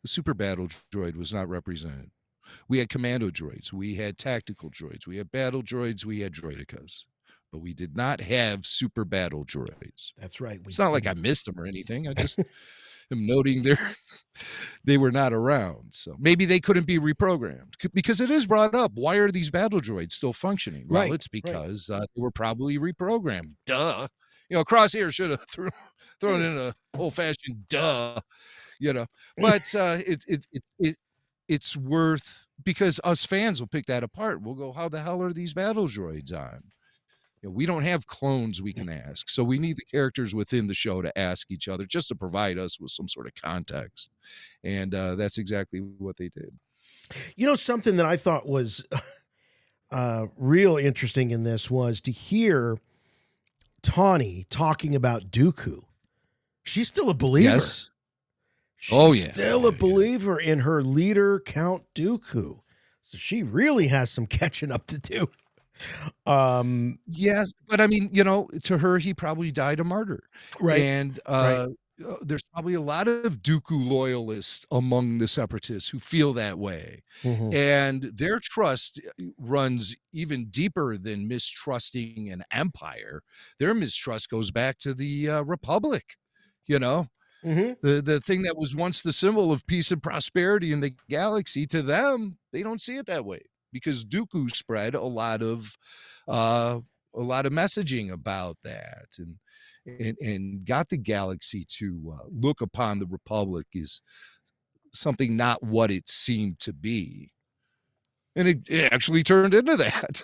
super battle droid was not represented. We had commando droids. We had tactical droids. We had battle droids. We had droidicas. But we did not have super battle droids. That's right. It's not like I missed them or anything. I just am noting they were not around. So maybe they couldn't be reprogrammed. Because it is brought up, why are these battle droids still functioning? Well, it's because they were probably reprogrammed. Duh. Crosshair should have thrown in a old-fashioned duh. But it's worth, because us fans will pick that apart. We'll go, how the hell are these battle droids on? We don't have clones we can ask. So we need the characters within the show to ask each other just to provide us with some sort of context. And that's exactly what they did. Something that I thought was real interesting in this was to hear Tawny talking about Dooku. She's still a believer. Yes. She's still a believer in her leader, Count Dooku. So she really has some catching up to do. Yes, but I mean, to her, he probably died a martyr. Right. And Right. there's probably a lot of Dooku loyalists among the separatists who feel that way. Mhm. And their trust runs even deeper than mistrusting an empire. Their mistrust goes back to the Republic, you know? Mhm. The thing that was once the symbol of peace and prosperity in the galaxy, to them, they don't see it that way because Dooku spread a lot of messaging about that and got the galaxy to look upon the Republic as something not what it seemed to be. And it actually turned into that.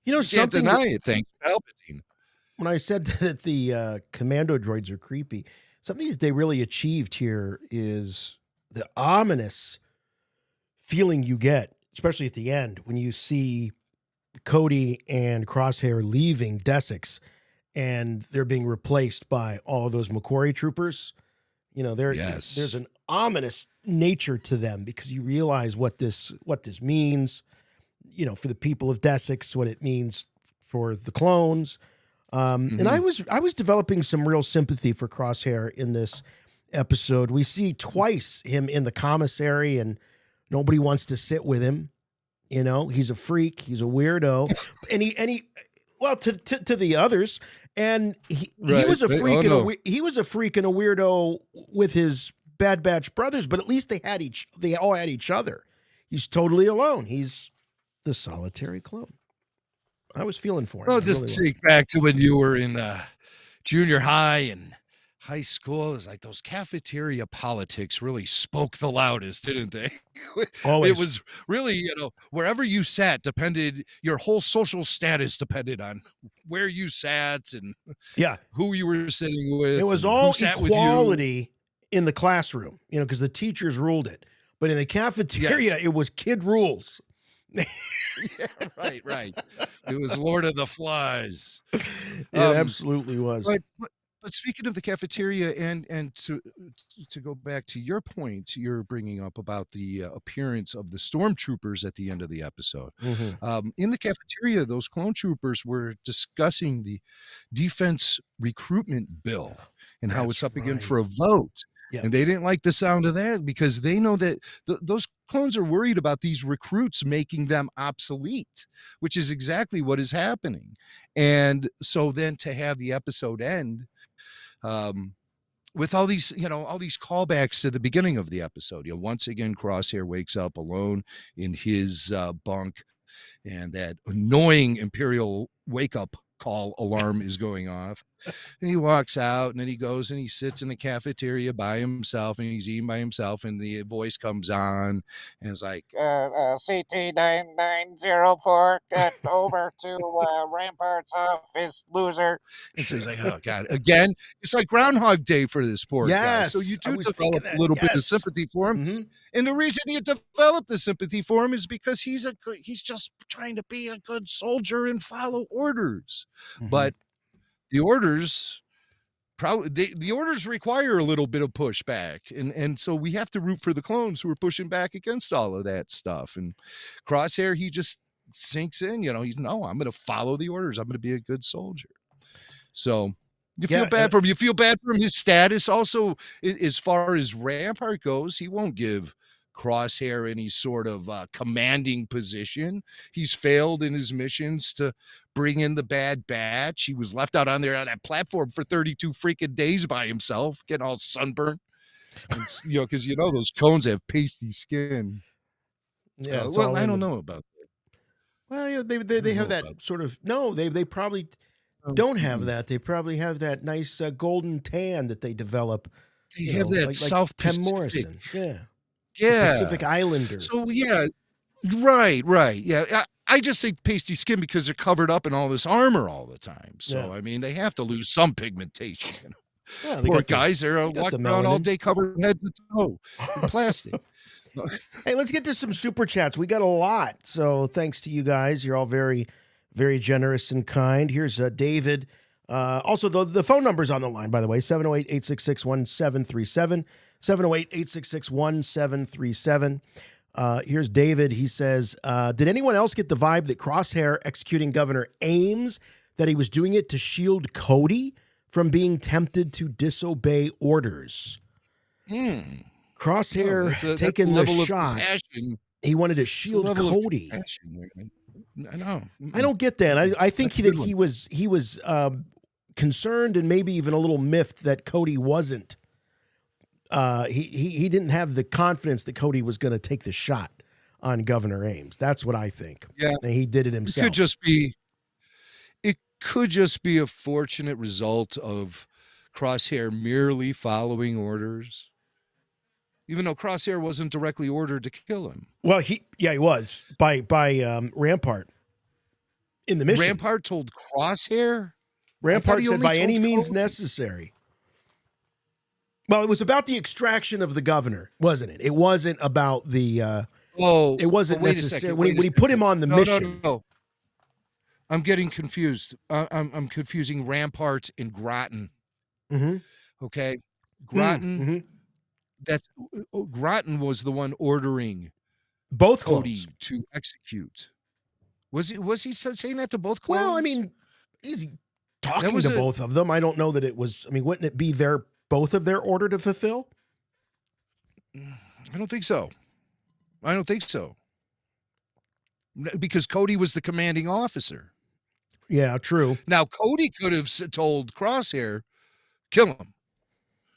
You know, You can't something deny it, thanks to Palpatine. when I said that the commando droids are creepy, something that they really achieved here is the ominous feeling you get, especially at the end when you see Cody and Crosshair leaving Desix and they're being replaced by all of those Macquarie troopers. You know, Yes. there's an ominous nature to them because you realize what this means, you know, for the people of Desix, what it means for the clones. And I was developing some real sympathy for Crosshair in this episode. We see twice him in the commissary, and nobody wants to sit with him. You know, he's a freak, he's a weirdo, and he well to the others, and he was a freak he was a freak and a weirdo with his Bad Batch brothers, but at least they all had each other. He's totally alone. He's the solitary clone. I was feeling for him. Well, I just really think back to when you were in junior high and high school. It's like those cafeteria politics really spoke the loudest, didn't they? Always. It was really, wherever you sat your whole social status depended on where you sat and yeah, who you were sitting with. it was and all who sat with you. equality in the classroom, you know, because the teachers ruled it. But in the cafeteria, Yes. it was kid rules. Yeah, right. It was Lord of the Flies. It absolutely was. But speaking of the cafeteria and to go back to your point you're bringing up about the appearance of the stormtroopers at the end of the episode, in the cafeteria, those clone troopers were discussing the defense recruitment bill and how it's up again for a vote. Yeah. And they didn't like the sound of that because they know that those clones are worried about these recruits making them obsolete, which is exactly what is happening. And so then to have the episode end with all these callbacks to the beginning of the episode, once again, Crosshair wakes up alone in his bunk, and that annoying Imperial wake-up call alarm is going off. And he walks out, and then he goes and he sits in the cafeteria by himself, and he's eating by himself, and the voice comes on, and it's like, CT-9904, get over to Rampart's office, loser. and so he's like, oh, God. Again, it's like Groundhog Day for this poor guy. So you I do was develop thinking a that. little bit of Yes. sympathy for him. Mhm. And the reason you develop the sympathy for him is because he's just trying to be a good soldier and follow orders. But the orders the orders require a little bit of pushback, and so we have to root for the clones who are pushing back against all of that stuff. And Crosshair, he just sinks in, I'm going to follow the orders. I'm going to be a good soldier. So you feel bad for him. You feel bad for him. His status also, as far as Rampart goes, he won't give Crosshair any sort of commanding position. He's failed in his missions to bring in the Bad Batch. He was left out on that platform for 32 freaking days by himself, getting all sunburned. And, because those cones have pasty skin. Yeah. Well, I don't know about that. Well, they have that sort of they probably don't have that. They probably have that nice golden tan that they develop. They have that like South Tim Pacific. Morrison. Yeah. Yeah. Pacific Islander. So, yeah. Right. Yeah. I just think pasty skin because they're covered up in all this armor all the time. So, I mean, they have to lose some pigmentation. Yeah, they Poor got the- guys, they're they got walking the around all melanin. day covered head to toe in plastic. Hey, let's get to some super chats. We got a lot. So thanks to you guys. You're all very, very generous and kind. Here's David. Also, the phone number's on the line, by the way, 708-866-1737, 708-866-1737. Here's David. He says, did anyone else get the vibe that Crosshair executing Governor Ames, that he was doing it to shield Cody from being tempted to disobey orders? Crosshair taking the shot. He wanted to shield Cody. I know. I don't get that. I think he was concerned and maybe even a little miffed that Cody wasn't. He didn't have the confidence that Cody was going to take the shot on Governor Ames. That's what I think. Yeah, and he did it himself. It could just be a fortunate result of Crosshair merely following orders, even though Crosshair wasn't directly ordered to kill him. Well, he was by Rampart in the mission. Rampart told Crosshair. Rampart said by any means necessary. Well, it was about the extraction of the governor, wasn't it? It wasn't about the. It wasn't necessary when he put him on the mission. No. I'm getting confused. I'm confusing Rampart and Groton. Mm-hmm. Okay, Groton. Mm-hmm. Groton was the one ordering both Cody clones to execute. Was he saying that to both clones? Well, I mean, he's talking to both of them. I don't know that it was. I mean, wouldn't it be both of their order to fulfill? I don't think so. Because Cody was the commanding officer. Yeah, true. Now, Cody could have told Crosshair, kill him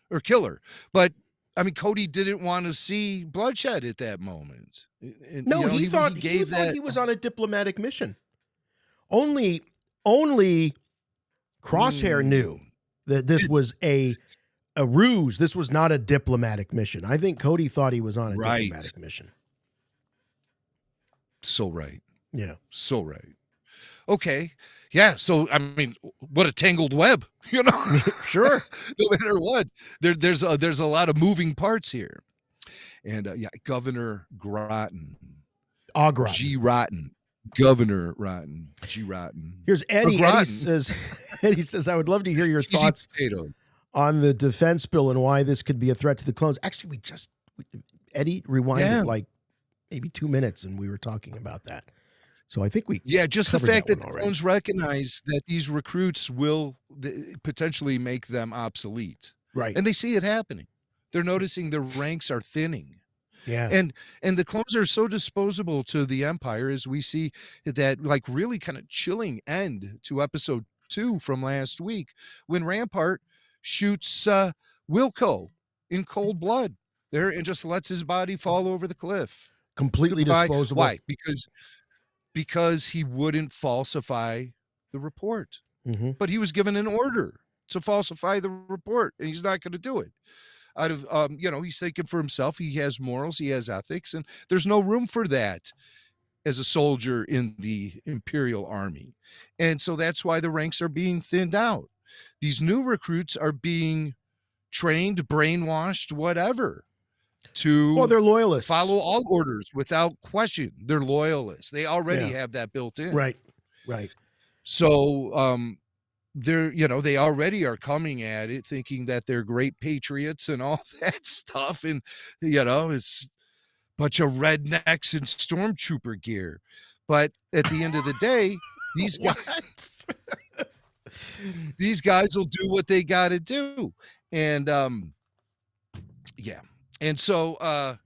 or kill her. But, I mean, Cody didn't want to see bloodshed at that moment. No, he thought he was on a diplomatic mission. Only Crosshair knew that this was a ruse. This was not a diplomatic mission. I think Cody thought he was on a diplomatic mission. So right. Yeah. So right. Okay. Yeah. So, I mean, what a tangled web, you know? Sure. No matter what, there's a lot of moving parts here. And Governor Groton. Groton. G. Rotten. Governor Rotten. G. Rotten. Here's Eddie. Eddie says, I would love to hear your thoughts on the defense bill and why this could be a threat to the clones. Actually, Eddie rewinded like maybe 2 minutes and we were talking about that. So I think just the fact that the clones recognize that these recruits will potentially make them obsolete. Right. And they see it happening. They're noticing their ranks are thinning. Yeah. And the clones are so disposable to the Empire, as we see that like really kind of chilling end to episode 2 from last week when Rampart shoots Wilco in cold blood there and just lets his body fall over the cliff. Completely disposable. Why? Because he wouldn't falsify the report. Mm-hmm. But he was given an order to falsify the report, and he's not going to do it. Out of, he's thinking for himself. He has morals, he has ethics, and there's no room for that as a soldier in the Imperial Army. And so that's why the ranks are being thinned out. These new recruits are being trained, brainwashed, whatever, they're loyalists. Follow all orders without question. They're loyalists. They already have that built in. Right. So they already are coming at it thinking that they're great patriots and all that stuff. And, it's a bunch of rednecks in stormtrooper gear. But at the end of the day, these guys will do what they got to do. And, And so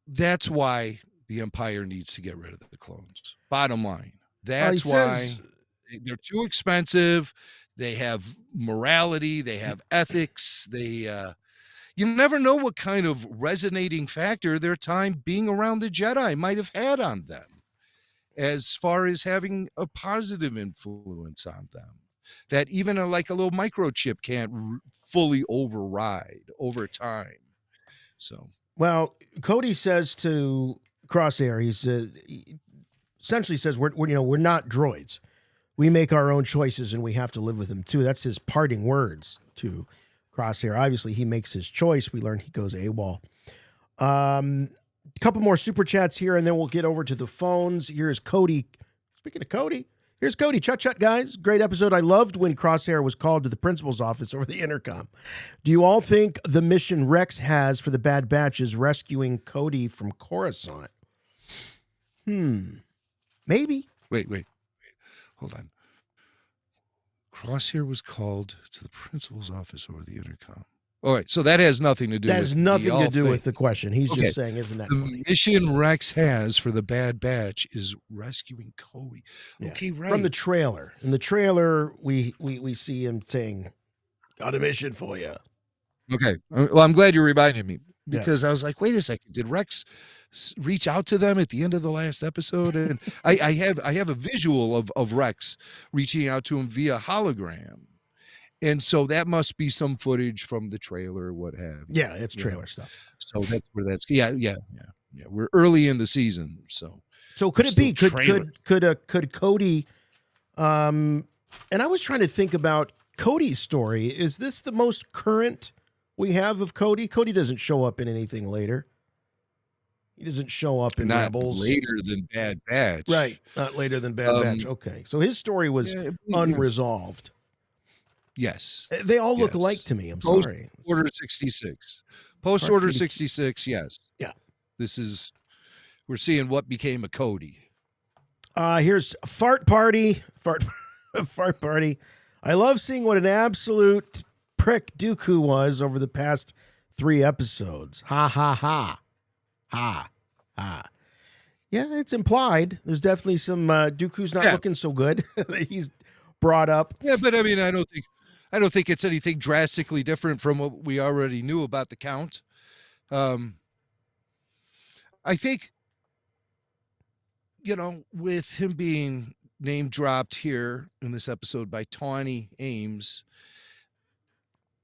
that's why the Empire needs to get rid of the clones. Bottom line. That's why they're too expensive. They have morality. They have ethics. You never know what kind of resonating factor their time being around the Jedi might have had on them, as far as having a positive influence on them that even a little microchip can't fully override over time. So, well, Cody says to Crosshair, he essentially says, we're not droids. We make our own choices and we have to live with them too. That's his parting words to Crosshair. Obviously, he makes his choice. We learned he goes AWOL. A couple more super chats here, and then we'll get over to the phones. Here's Cody. Speaking of Cody, Here's Cody. Chut, guys. Great episode. I loved when Crosshair was called to the principal's office over the intercom. Do you all think the mission Rex has for the Bad Batch is rescuing Cody from Coruscant? Maybe. Wait. Hold on. Crosshair was called to the principal's office over the intercom. All right, so that has nothing to do. That has nothing to do with the question. He's Okay. just saying, isn't that The funny? mission Rex has for the Bad Batch is rescuing Cody. Yeah. Okay, right. From the trailer. In the trailer, we see him saying, "Got a mission for you." Okay. Well, I'm glad you reminded me Yeah. because I was like, wait a second. Did Rex reach out to them at the end of the last episode? And I have a visual of Rex reaching out to him via hologram. And so that must be some footage from the trailer, what have you. Yeah, it's trailer stuff. So that's where that's yeah. We're early in the season, so could it be still trailer. could Cody and I was trying to think about Cody's story. Is this the most current we have of Cody? Cody doesn't show up in anything later. He doesn't show up in not Rebels. later than Bad Batch, Right. Not later than Bad Batch. Okay. So his story was unresolved. Yes. They all look alike to me. I'm sorry. Order 66. Post Order 66, yes. Yeah. We're seeing what became of Cody. Here's Fart Party. Fart Party. I love seeing what an absolute prick Dooku was over the past 3 episodes. Ha, ha, ha. Ha, ha. Yeah, it's implied. There's definitely some Dooku's not looking so good. He's brought up. Yeah, but I mean, I don't think it's anything drastically different from what we already knew about the Count. I think, with him being name dropped here in this episode by Tawny Ames,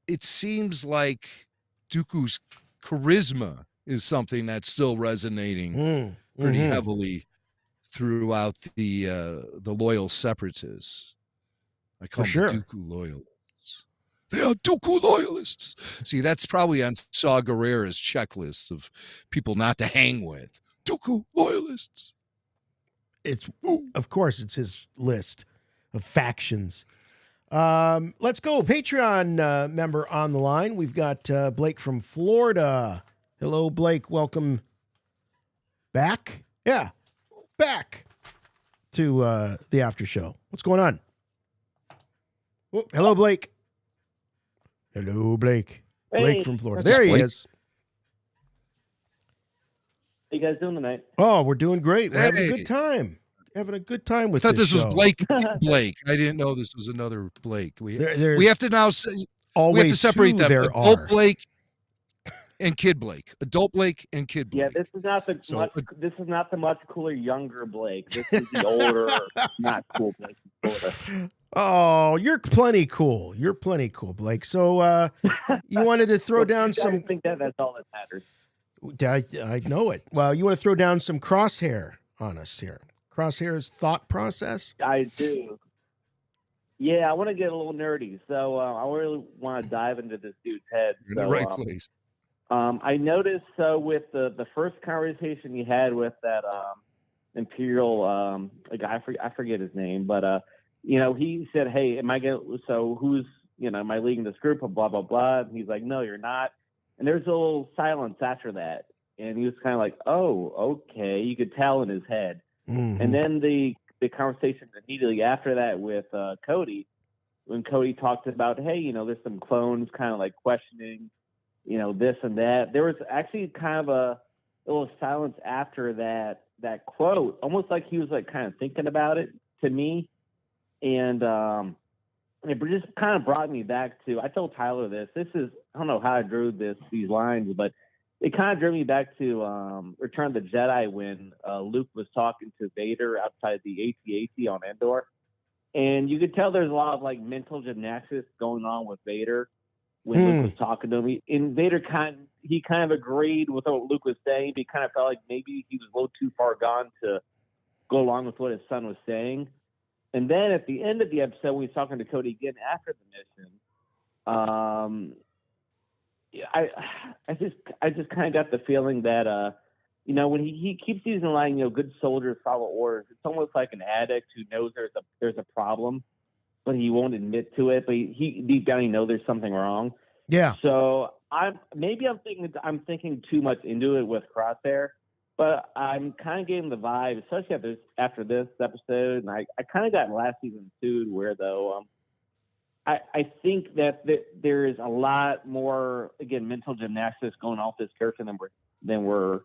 it seems like Dooku's charisma is something that's still resonating pretty heavily throughout the loyal separatists. I call them Dooku loyalists. They are Dooku loyalists. See, that's probably on Saw Gerrera's checklist of people not to hang with. Dooku loyalists. Of course, it's his list of factions. Let's go. Patreon member on the line. We've got Blake from Florida. Hello, Blake. Welcome back. Yeah, back to the after show. What's going on? Oh, hello, Blake. Hello, Blake. Hey. Blake from Florida. There he is. How you guys doing tonight? Oh, we're doing great. We're having a good time. Having a good time with I thought this show. was Blake. I didn't know this was another Blake. We have to now say, we have to separate them. Adult Blake and Kid Blake. Adult Blake and Kid Blake. Yeah, this is not the much cooler younger Blake. This is the older, not cool Blake from Florida. Oh, you're plenty cool. You're plenty cool, Blake. So you wanted to throw down some. I think that's all that matters. I know it. Well, you want to throw down some Crosshair on us here. Crosshair's thought process? I do. Yeah, I want to get a little nerdy. So I really want to dive into this dude's head. You're in the right place. I noticed with the first conversation you had with that Imperial guy, I forget his name, but he said, "Hey, am I who's am I leading this group?" Blah blah blah. And he's like, "No, you're not." And there's a little silence after that, and he was kind of like, "Oh, okay." You could tell in his head. Mm-hmm. And then the conversation immediately after that with Cody, when Cody talked about, "Hey, there's some clones kind of like questioning, this and that." There was actually kind of a little silence after that quote, almost like he was like kind of thinking about it to me. And it just kind of brought me back to, I told Tyler this is, I don't know how I drew these lines, but it kind of drew me back to Return of the Jedi when Luke was talking to Vader outside the AT-AT on Endor. And you could tell there's a lot of like mental gymnastics going on with Vader when Luke was talking to him. And Vader kind of agreed with what Luke was saying, but he kind of felt like maybe he was a little too far gone to go along with what his son was saying. And then at the end of the episode, when he's talking to Cody again after the mission, I just kind of got the feeling that you know, when he keeps using the line, you know, good soldiers follow orders. It's almost like an addict who knows there's a problem, but he won't admit to it. But he deep down he knows there's something wrong. Yeah. So I'm thinking too much into it with Crosshair, but I'm kind of getting the vibe, especially after this episode, and I kind of got last season too, where though I think that there is a lot more, again, mental gymnastics going on with this character than we're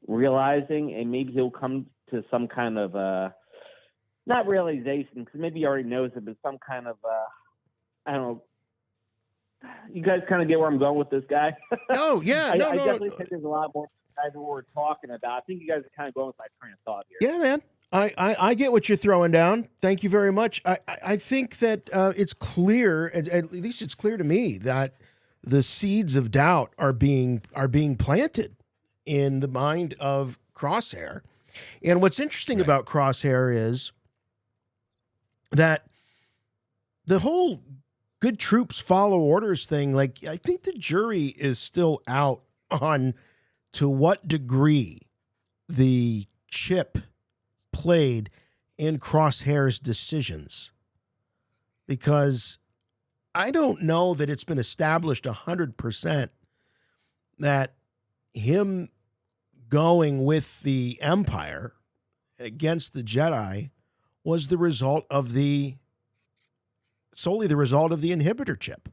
realizing, and maybe he'll come to some kind of not realization, because maybe he already knows it, but some kind of I don't know. You guys kind of get where I'm going with this guy. Oh yeah, I no. definitely think there's a lot more guys than we're talking about. I think you guys are kind of going with my train of thought here. Yeah, man. I get what you're throwing down. Thank you very much. I think that it's clear, at least it's clear to me, that the seeds of doubt are being planted in the mind of Crosshair. And what's interesting about Crosshair is that the whole good troops follow orders thing, like, I think the jury is still out on to what degree the chip played in Crosshair's decisions, because I don't know that it's been established 100% that him going with the Empire against the Jedi was solely the result of the inhibitor chip,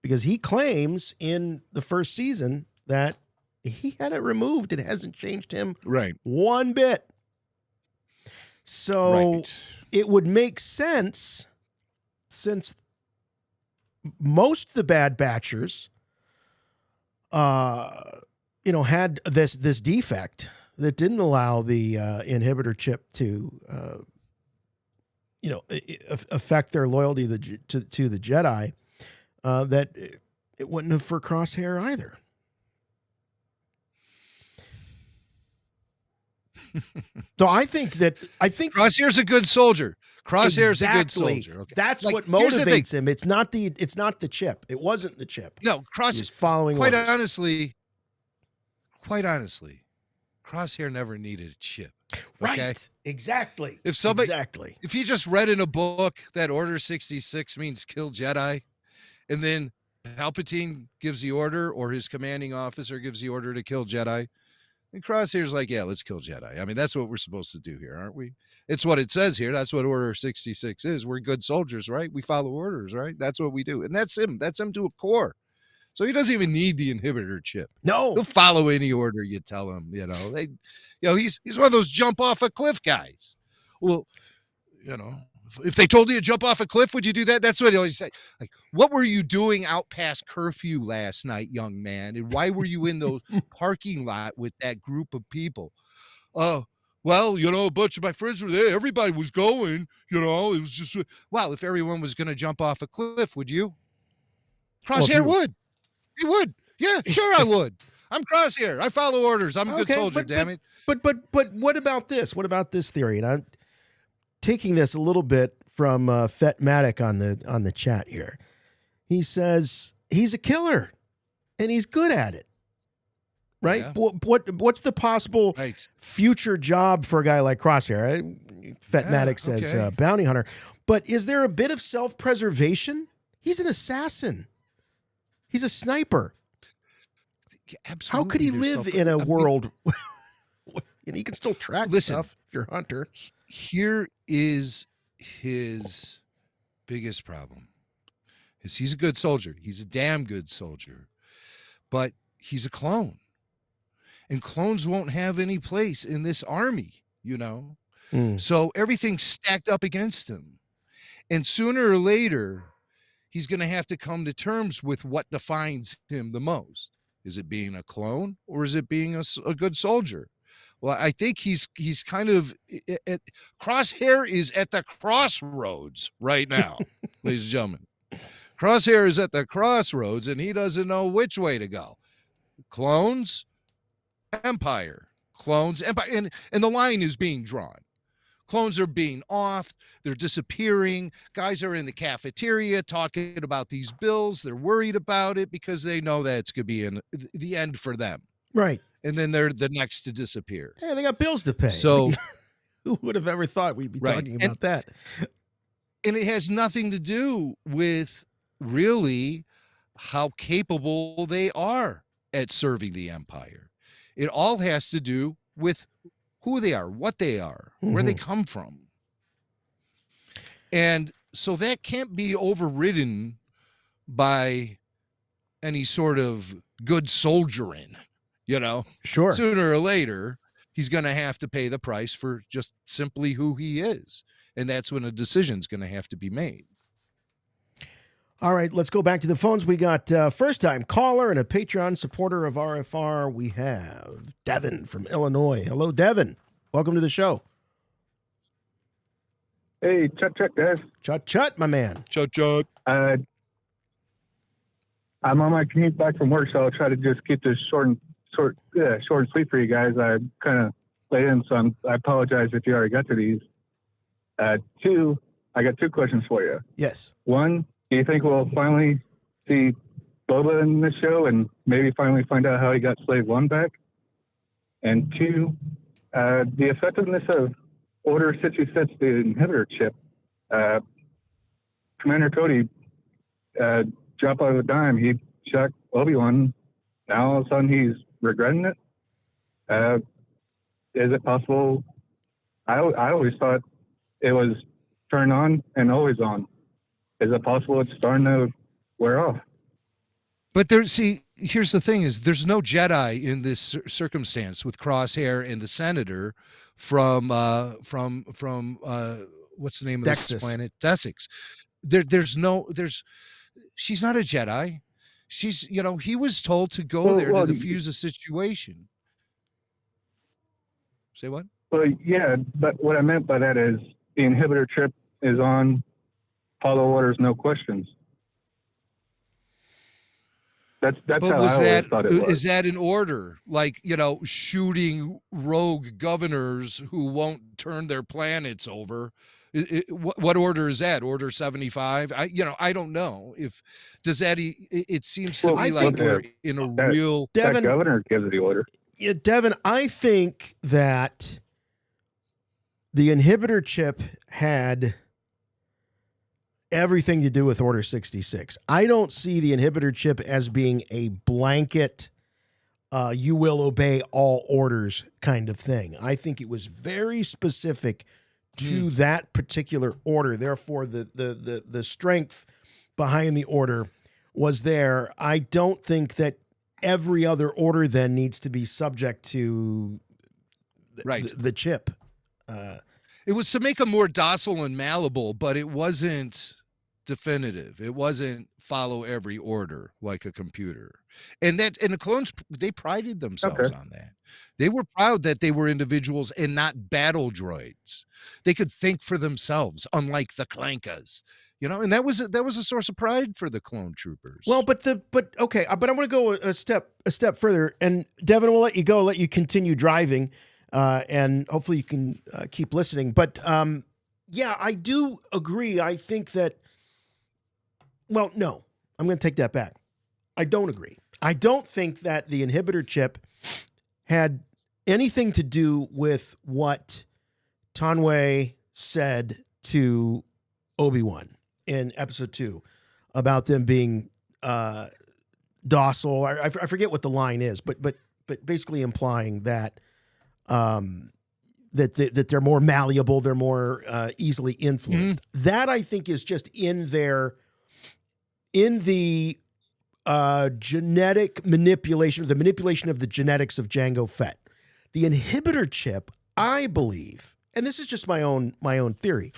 because he claims in the first season that he had it removed. It hasn't changed him one bit. So it would make sense, since most of the Bad Batchers, had this defect that didn't allow the inhibitor chip to, affect their loyalty to the Jedi, that it wouldn't have for Crosshair either. So I think Crosshair's a good soldier. Crosshair's a good soldier. Okay. That's what motivates him. It's not the chip. It wasn't the chip. No, Crosshair following quite orders. honestly, Crosshair never needed a chip. Okay? Right. Exactly. If he just read in a book that Order 66 means kill Jedi, and then Palpatine gives the order, or his commanding officer gives the order to kill Jedi, and Crosshair's like, yeah, let's kill Jedi. I mean, that's what we're supposed to do here, aren't we? It's what it says here. That's what Order 66 is. We're good soldiers, right? We follow orders, right? That's what we do. And that's him. That's him to a core. So he doesn't even need the inhibitor chip. No. He'll follow any order you tell him, he's one of those jump off a cliff guys. Well, if they told you to jump off a cliff, would you do that? That's what he always say. Like, what were you doing out past curfew last night, young man? And why were you in the parking lot with that group of people? Well, a bunch of my friends were there. Everybody was going, it was just, well, if everyone was going to jump off a cliff, would you? Crosshair would. He would. Yeah, sure I would. I'm Crosshair. I follow orders. I'm a good soldier, damn it. But what about this? What about this theory? And I'm taking this a little bit from Fetmatic on the chat here. He says he's a killer and he's good at it. Right? Yeah. What's the possible future job for a guy like Crosshair? Fetmatic says bounty hunter. But is there a bit of self-preservation? He's an assassin. He's a sniper. Absolutely. How could he live in a world? You can still track stuff if you're a hunter. Here is his biggest problem. He's a good soldier. He's a damn good soldier. But he's a clone. And clones won't have any place in this army, So everything's stacked up against him. And sooner or later, he's going to have to come to terms with what defines him the most. Is it being a clone, or is it being a good soldier? Well, I think he's kind of Crosshair is at the crossroads right now, ladies and gentlemen. Crosshair is at the crossroads, and he doesn't know which way to go. Clones, Empire. Clones, Empire. And the line is being drawn. Clones are being offed. They're disappearing. Guys are in the cafeteria talking about these bills. They're worried about it because they know that it's going to be the end for them. Right. and then they're the next to disappear. Yeah, they got bills to pay. So who would have ever thought we'd be Right. talking about that? And it has nothing to do with really how capable they are at serving the Empire. It all has to do with who they are, what they are, where they come from. And so that can't be overridden by any sort of good soldiering, you know? Sure. Sooner or later, he's going to have to pay the price for just simply who he is. And that's when a decision's going to have to be made. All right, let's go back to the phones. We got first-time caller and a Patreon supporter of RFR. We have Devin from Illinois. Hello, Devin. Welcome to the show. Hey, chut, guys. Chut, my man. Chut. I'm on my commute back from work, so I'll try to just keep this short and sweet for you guys. I kind of late in, so I apologize if you already got to these. Two, I got two questions for you. Yes. One, do you think we'll finally see Boba in this show and maybe finally find out how he got Slave One back? And two, the effectiveness of Order 66, the inhibitor chip. Commander Cody dropped out of a dime. He shot Obi-Wan. Now all of a sudden he's regretting it. Is it possible? I always thought it was turn on and always on. Is it possible it's starting to wear off? But here's the thing: is there's no Jedi in this circumstance with Crosshair and the Senator from what's the name of this planet? Desix. She's not a Jedi. She's, he was told to go there to defuse a situation. Say what? Well, yeah, but what I meant by that is the inhibitor chip is on, follow orders, no questions. That's how I always thought it was. Is that an order? Like, shooting rogue governors who won't turn their planets over. What order is that? Order 75? I don't know. It seems to me like we're in a real... Devin, that governor gives the order. Yeah, Devin, I think that the inhibitor chip had everything to do with Order 66. I don't see the inhibitor chip as being a blanket, you will obey all orders kind of thing. I think it was very specific to that particular order. Therefore, the strength behind the order was there. I don't think that every other order then needs to be subject to the chip. It was to make them more docile and malleable, but it wasn't definitive. It wasn't follow every order like a computer. And the clones, they prided themselves on that. They were proud that they were individuals and not battle droids. They could think for themselves, unlike the Clankas. And that was a source of pride for the clone troopers. Well, but I want to go a step further. And Devin, we'll let you go, let you continue driving, and hopefully you can keep listening. But yeah, I do agree. I think that. Well, no, I'm going to take that back. I don't agree. I don't think that the inhibitor chip had anything to do with what Tanwe said to Obi-Wan in episode 2 about them being docile. I forget what the line is, but basically implying that that they're more malleable, they're more easily influenced. That I think is just in the genetic manipulation, or the manipulation of the genetics of Jango Fett. The inhibitor chip, I believe, and this is just my own theory,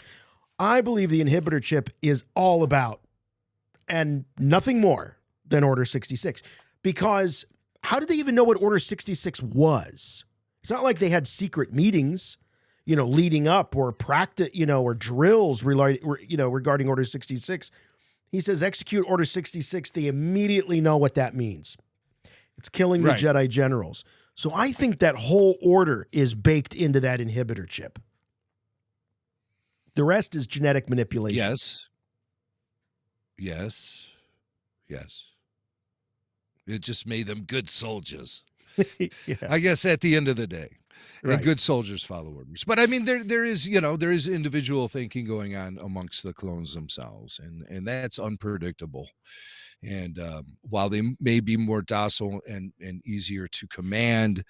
I believe the inhibitor chip is all about, and nothing more than Order 66. Because how did they even know what Order 66 was? It's not like they had secret meetings, leading up, or practice, or drills regarding Order 66. He says, execute Order 66. They immediately know what that means. It's killing the Jedi generals. So I think that whole order is baked into that inhibitor chip. The rest is genetic manipulation. Yes. It just made them good soldiers. Yeah. I guess at the end of the day. Right. And good soldiers follow orders. But I mean, there is individual thinking going on amongst the clones themselves, and that's unpredictable. And while they may be more docile and easier to command,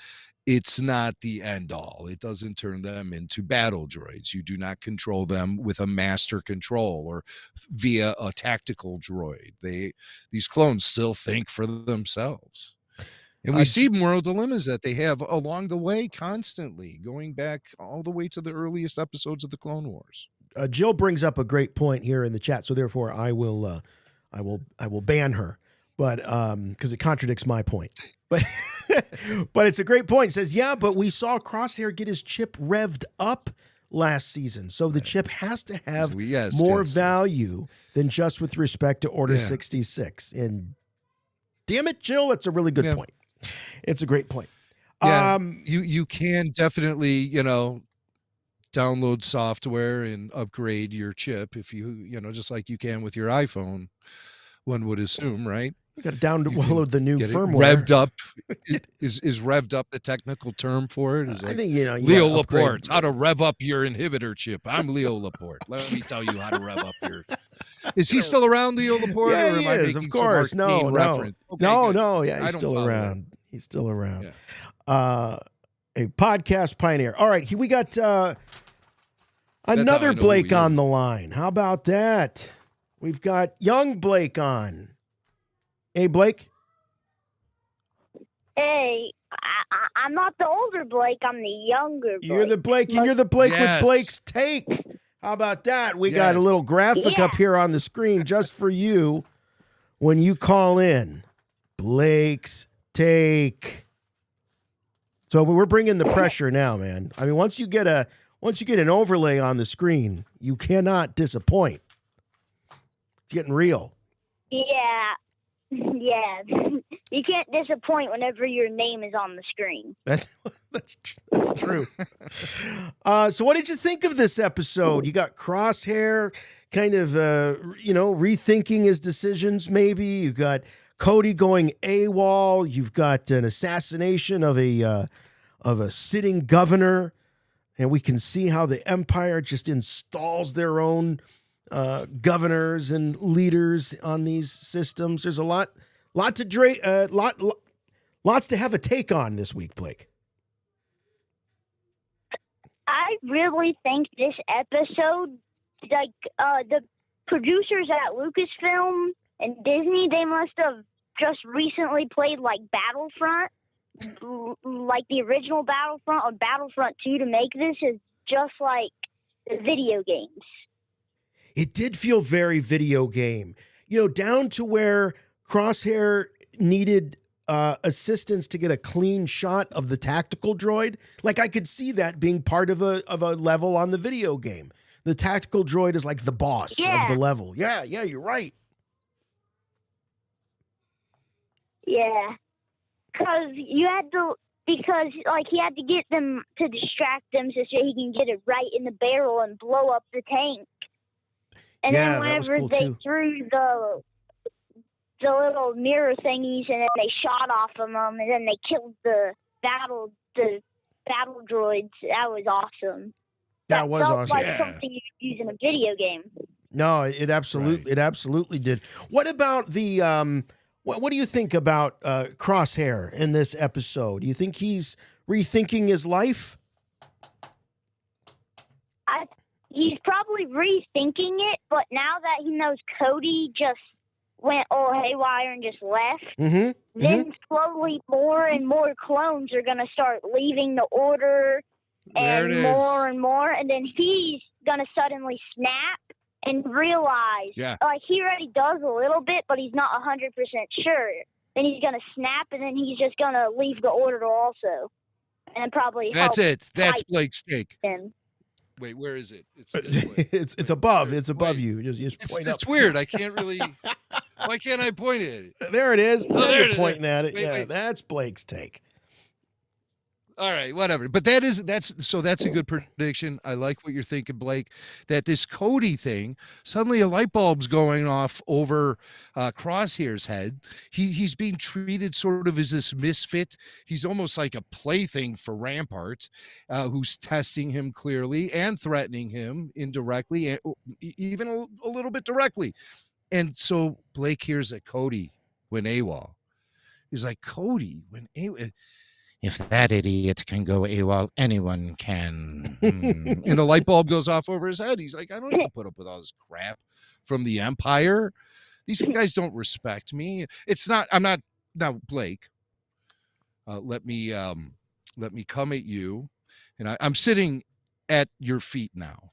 it's not the end all. It doesn't turn them into battle droids. You do not control them with a master control or via a tactical droid. These clones still think for themselves. And we see moral dilemmas that they have along the way constantly, going back all the way to the earliest episodes of the Clone Wars. Jill brings up a great point here in the chat, so therefore I will ban her, but because it contradicts my point. But but it's a great point. It says, yeah, but we saw Crosshair get his chip revved up last season, so the chip has to have more value than just with respect to Order 66. And damn it, Jill, that's a really good point. It's a great point. Yeah, you can definitely, download software and upgrade your chip if you just like you can with your iPhone, one would assume, right? You got to download the new firmware. Revved up. Is revved up the technical term for it? I think, Leo Laporte, how to rev up your inhibitor chip. I'm Leo Laporte. Let me tell you how to rev up your... Is he still around, Leo Laporte? Yeah, or he am I is, making of course. some arcane reference? Okay, no, yeah, I he's don't still follow around. that. He's still around. Yeah. A podcast pioneer. All right, we got another Blake on the line. How about that? We've got young Blake on. Hey, Blake. Hey, I'm not the older Blake. I'm the younger Blake. You're the Blake, and you're the Blake with Blake's take. How about that? We got a little graphic up here on the screen just for you when you call in. Blake's take. So we're bringing the pressure now, man. I mean, once you get an overlay on the screen, you cannot disappoint. It's getting real. Yeah. You can't disappoint whenever your name is on the screen. That's true. So what did you think of this episode? You got Crosshair kind of, rethinking his decisions, maybe. You got Cody going AWOL. You've got an assassination of a sitting governor. And we can see how the Empire just installs their own governors and leaders on these systems. There's lots to have a take on this week, Blake. I really think this episode, the producers at Lucasfilm and Disney, they must have just recently played like Battlefront, like the original Battlefront or Battlefront 2 to make this is just like the video games. It did feel very video game, down to where Crosshair needed assistance to get a clean shot of the tactical droid. Like I could see that being part of a level on the video game. The tactical droid is like the boss of the level. Yeah, you're right. Yeah, because he had to get them to distract them so he can get it right in the barrel and blow up the tank. And then whenever they threw the little mirror thingies and then they shot off of them and then they killed the battle droids, that was awesome. That was felt awesome. Like something you'd use in a video game. No, it absolutely did. What about the what do you think about Crosshair in this episode? Do you think he's rethinking his life? He's probably rethinking it, but now that he knows Cody just went all haywire and just left, then slowly more and more clones are going to start leaving the order and more and more, and then he's going to suddenly snap and realize, like he already does a little bit, but he's not 100% sure. Then he's going to snap, and then he's just going to leave the order also. And then probably That's it. That's Blake's take. Him. Wait, where is it? It's this way. it's above. It's above you. Just point it's up. Weird. I can't really. Why can't I point at it? There it is. Oh, there you're it is. pointing at it. Wait. That's Blake's take. All right, whatever. But that's a good prediction. I like what you're thinking, Blake, that this Cody thing, suddenly a light bulb's going off over Crosshair's head. He's being treated sort of as this misfit. He's almost like a plaything for Rampart, who's testing him clearly and threatening him indirectly, and even a little bit directly. And so Blake hears that Cody went AWOL. He's like, Cody went AWOL. If that idiot can go AWOL, anyone can. And the light bulb goes off over his head. He's like, I don't have to put up with all this crap from the Empire. These guys don't respect me. I'm not now, Blake. Let me come at you, and I'm sitting at your feet now.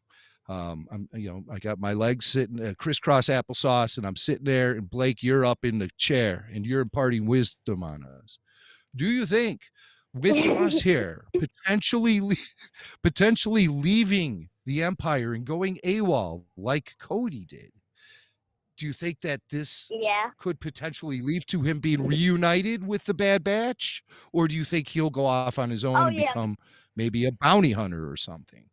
I got my legs sitting crisscross applesauce, and I'm sitting there. And Blake, you're up in the chair, and you're imparting wisdom on us. Do you think, with Crosshair potentially leaving the Empire and going AWOL like Cody did, do you think that this could potentially lead to him being reunited with the Bad Batch? Or do you think he'll go off on his own and become maybe a bounty hunter or something?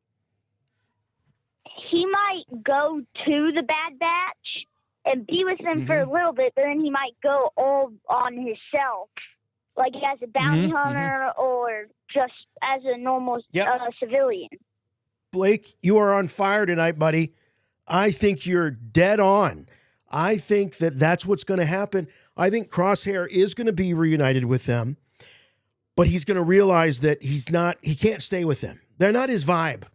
He might go to the Bad Batch and be with them for a little bit, but then he might go all on himself. Like as a bounty hunter or just as a normal civilian. Blake, you are on fire tonight, buddy. I think you're dead on. I think that's what's going to happen. I think Crosshair is going to be reunited with them, but he's going to realize that he can't stay with them. They're not his vibe.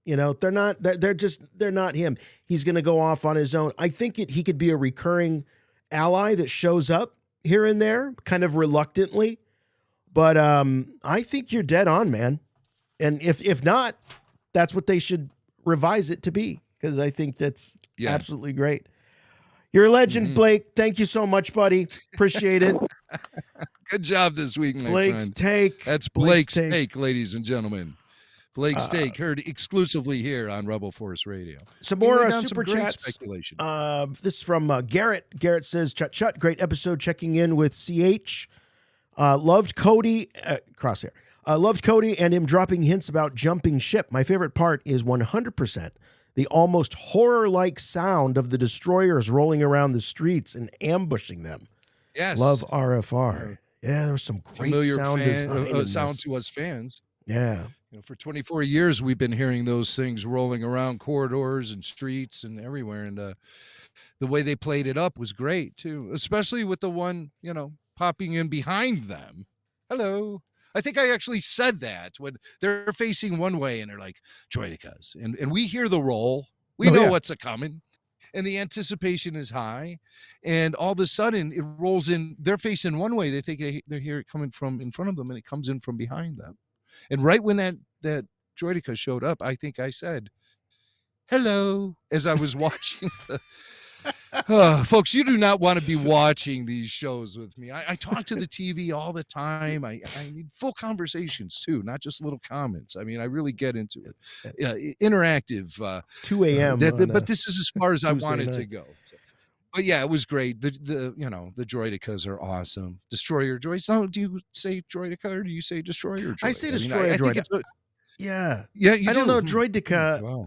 They're not him. He's going to go off on his own. I think he could be a recurring ally that shows up here and there, kind of reluctantly, but I think you're dead on, man. And if not, that's what they should revise it to be, because I think that's absolutely great. You're a legend, Blake. Thank you so much, buddy. Appreciate it. Good job this week, my Blake's friend. Take. That's Blake's Take, ladies and gentlemen. Blake's Take, heard exclusively here on Rebel Force Radio. Some more some super chats. Speculation. This is from Garrett. Garrett says, Chut, great episode, checking in with CH. Loved Cody, Crosshair. Loved Cody and him dropping hints about jumping ship. My favorite part is 100% the almost horror-like sound of the destroyers rolling around the streets and ambushing them. Yes. Love RFR. Yeah, there was some great sound to us fans. Yeah. For 24 years, we've been hearing those things rolling around corridors and streets and everywhere. And the way they played it up was great, too, especially with the one, popping in behind them. Hello. I think I actually said that when they're facing one way and they're like, Droidicas. And we hear the roll. We know what's a-coming. And the anticipation is high. And all of a sudden, it rolls in. They're facing one way. They think they hear it coming from in front of them, and it comes in from behind them. And right when that Droidica showed up, I think I said, hello, as I was watching the... folks, you do not want to be watching these shows with me. I talk to the TV all the time. I need full conversations, too, not just little comments. I mean, I really get into it. Interactive. 2 a.m. But this is as far as I wanted night. To go. But yeah, it was great. The Droidicas are awesome. Destroyer droids. No, do you say Droidica or do you say Destroyer droid? I say Destroyer droid. I think it's yeah. You I don't know, Droidica. Wow.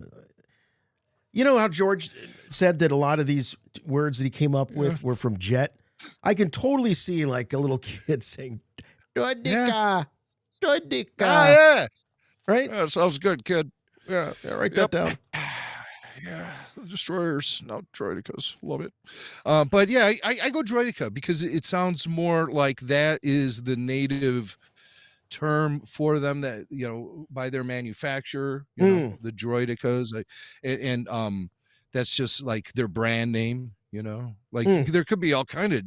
You know how George said that a lot of these words that he came up with were from Jet? I can totally see like a little kid saying, Droidica, Droidica. Ah, yeah. Right? Yeah, sounds good, kid. Yeah, write that down. Yeah, Destroyers, not Droidicas. Love it. But yeah, I go Droidica because it sounds more like that is the native term for them, that by their manufacturer, the Droidicas, and that's just like their brand name. There could be all kind of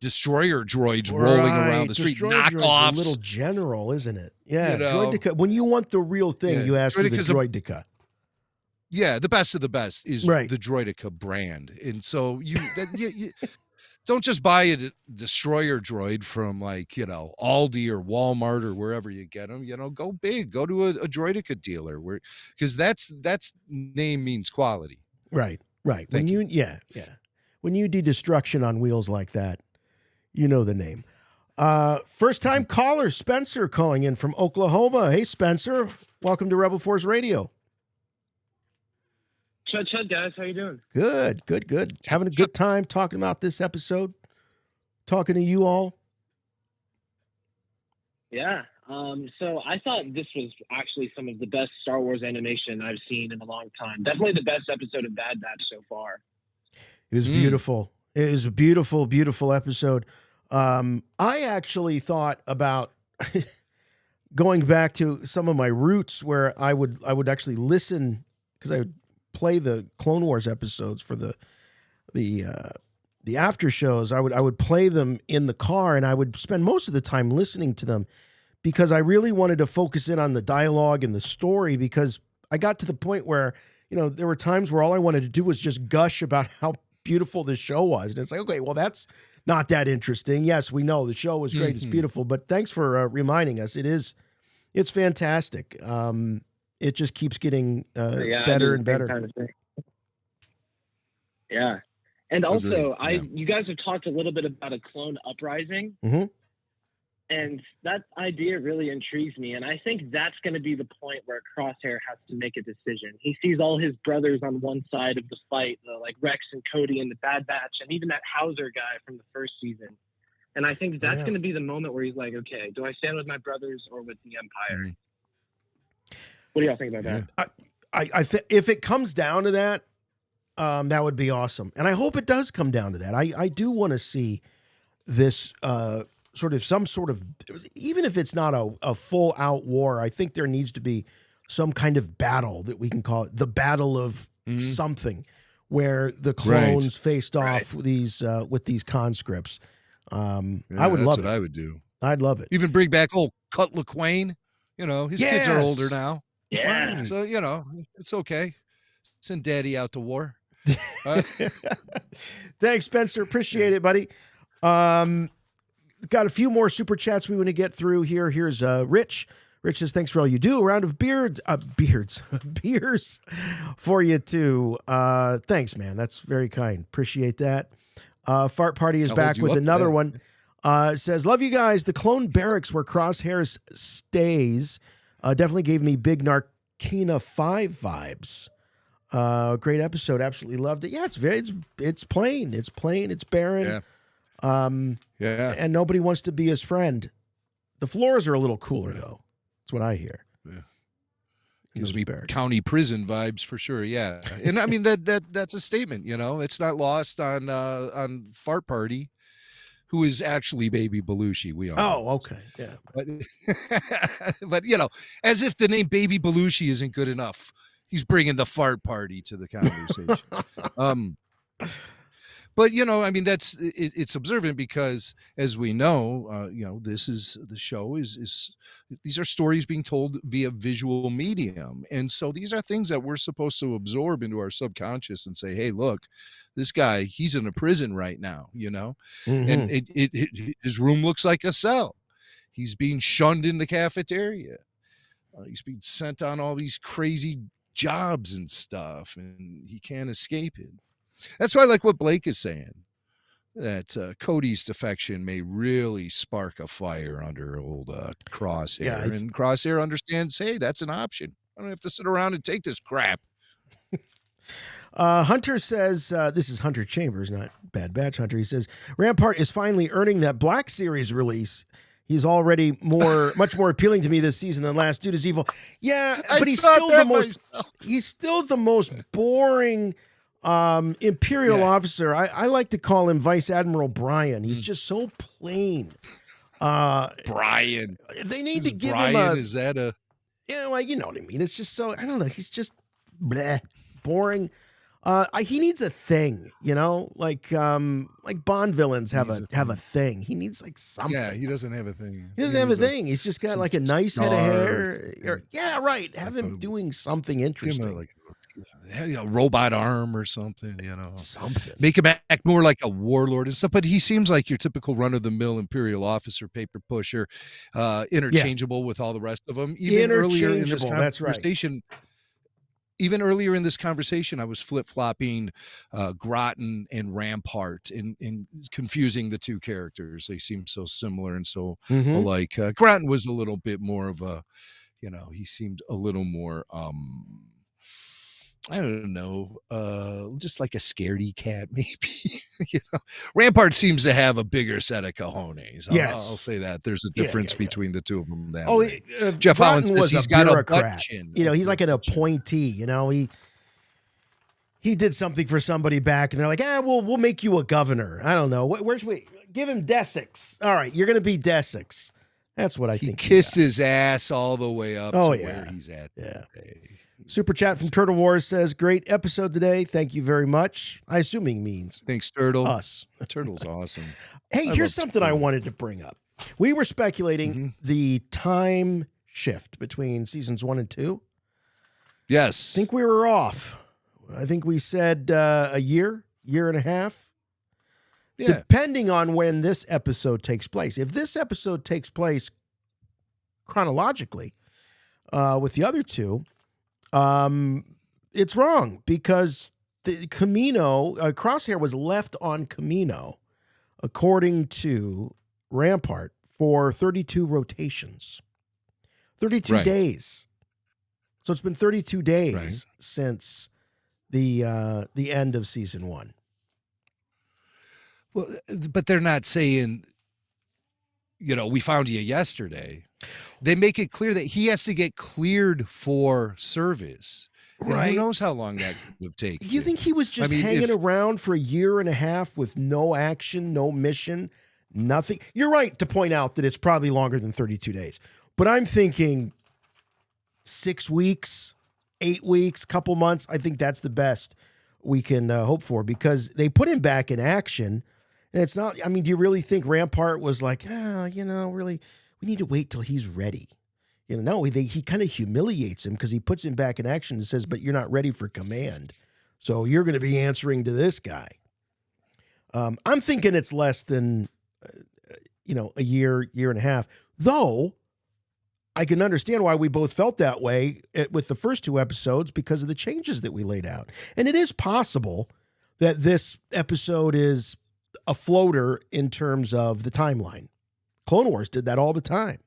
destroyer droids rolling around the street, knockoffs. A little general, isn't it? Yeah, Droidica. When you want the real thing, you ask for the Droidica. Yeah, the best of the best is the Droidica brand, and so you don't just buy a destroyer droid from Aldi or Walmart or wherever you get them. Go big, go to a Droidica dealer because that's name means quality. Right. When you do destruction on wheels like that, you know the name. First time caller, Spencer, calling in from Oklahoma. Hey, Spencer. Welcome to Rebel Force Radio. Chud, guys. How you doing? Good. Having a good time talking about this episode. Talking to you all. Yeah. So I thought this was actually some of the best Star Wars animation I've seen in a long time. Definitely the best episode of Bad Batch so far. It was beautiful. It was a beautiful, beautiful episode. I actually thought about going back to some of my roots where I would actually listen, because I would play the Clone Wars episodes for the after shows. I would play them in the car, and I would spend most of the time listening to them because I really wanted to focus in on the dialogue and the story, because I got to the point where, there were times where all I wanted to do was just gush about how beautiful this show was. And it's like, okay, well, that's not that interesting. Yes, we know the show was great. It's beautiful, but thanks for reminding us. It's fantastic. It just keeps getting better and better. Kind of thing. Yeah. And also, you guys have talked a little bit about a clone uprising. Mm-hmm. And that idea really intrigues me. And I think that's going to be the point where Crosshair has to make a decision. He sees all his brothers on one side of the fight, like Rex and Cody in the Bad Batch, and even that Hauser guy from the first season. And I think that's going to be the moment where he's like, okay, do I stand with my brothers or with the Empire? What do y'all think about that? I think if it comes down to that, that would be awesome. And I hope it does come down to that. I do want to see this some sort of, even if it's not a full out war, I think there needs to be some kind of battle that we can call it the battle of something, where the clones faced off with these conscripts. I would love it. That's what I would do. I'd love it. Even bring back old Cut LaQuaine. His kids are older now. Yeah. So, it's okay. Send daddy out to war. Thanks, Spencer. Appreciate it, buddy. Got a few more super chats we want to get through here. Here's Rich. Rich says, thanks for all you do. A round of beers for you too. Thanks, man. That's very kind. Appreciate that. Fart Party is back with another one. Says, love you guys. The clone barracks where Crosshair stays definitely gave me big Narkina 5 vibes. Great episode. Absolutely loved it. Yeah, it's plain. It's plain. It's barren. Yeah. And nobody wants to be his friend. The floors are a little cooler though. That's what I hear. Yeah. Gives me county prison vibes for sure. Yeah. And I mean, that's a statement, it's not lost on Fart Party, who is actually Baby Belushi. We all know. Okay. Yeah. But as if the name Baby Belushi isn't good enough, he's bringing the Fart Party to the conversation. But I mean, it's observant because, as we know, the show is these are stories being told via visual medium, and so these are things that we're supposed to absorb into our subconscious and say, hey, look, this guy, he's in a prison right now, and his room looks like a cell. He's being shunned in the cafeteria. He's being sent on all these crazy jobs and stuff, and he can't escape it. That's why I like what Blake is saying, that Cody's defection may really spark a fire under old Crosshair. Yeah, and Crosshair understands, hey, that's an option. I don't have to sit around and take this crap. Hunter says, this is Hunter Chambers, not Bad Batch Hunter. He says, Rampart is finally earning that Black Series release. He's already much more appealing to me this season than Last Dude is Evil. Yeah, but he's still the most boring Imperial officer. I like to call him Vice Admiral Brian. He's just so plain. Brian. They need to give Brian, him a... Is that a... you know what I mean. It's just so... I don't know. He's just boring. He needs a thing, like Bond villains have a thing. He needs like something. Yeah, he doesn't have a thing. He doesn't have a thing. He's just got like a nice head of hair. Have him doing something interesting. A robot arm or something, Something. Make him act more like a warlord and stuff. But he seems like your typical run-of-the-mill Imperial officer, paper pusher, interchangeable with all the rest of them. Even earlier in this conversation, even earlier in this conversation, I was flip-flopping Groton and Rampart and confusing the two characters. They seem so similar and so alike. Groton was a little bit more of a, he seemed a little more, I don't know, just like a scaredy cat, maybe. Rampart seems to have a bigger set of cojones. I'll say that. There's a difference between the two of them. Jeff Holland says he's got a butt chin. He's like an appointee. He did something for somebody back, and they're like, we'll make you a governor. I don't know. Where's we give him Desix? All right, you're going to be Desix. That's what I think. He kissed his ass all the way up to where he's at today. Super chat from Turtle Wars says, great episode today. Thank you very much. I assume he means thanks, Turtle. Us. Turtle's awesome. Hey, here's something I wanted to bring up. We were speculating the time shift between seasons 1 and 2. Yes. I think we were off. I think we said a year and a half. Yeah. Depending on when this episode takes place. If this episode takes place chronologically with the other two, it's wrong because the Camino, Crosshair was left on Camino, according to Rampart, for 32 rotations. 32 days. So it's been 32 days since the end of season 1. Well, but they're not saying, we found you yesterday. They make it clear that he has to get cleared for service. Right. Who knows how long that would take? Do you think he was just hanging around for a year and a half with no action, no mission, nothing? You're right to point out that it's probably longer than 32 days. But I'm thinking 6 weeks, 8 weeks, couple months. I think that's the best we can hope for because they put him back in action. And it's not, do you really think Rampart was like, really, we need to wait till he's ready? No, he kind of humiliates him because he puts him back in action and says, but you're not ready for command. So you're going to be answering to this guy. I'm thinking it's less than, a year and a half. Though, I can understand why we both felt that way with the first 2 episodes because of the changes that we laid out. And it is possible that this episode is a floater in terms of the timeline. Clone Wars did that all the time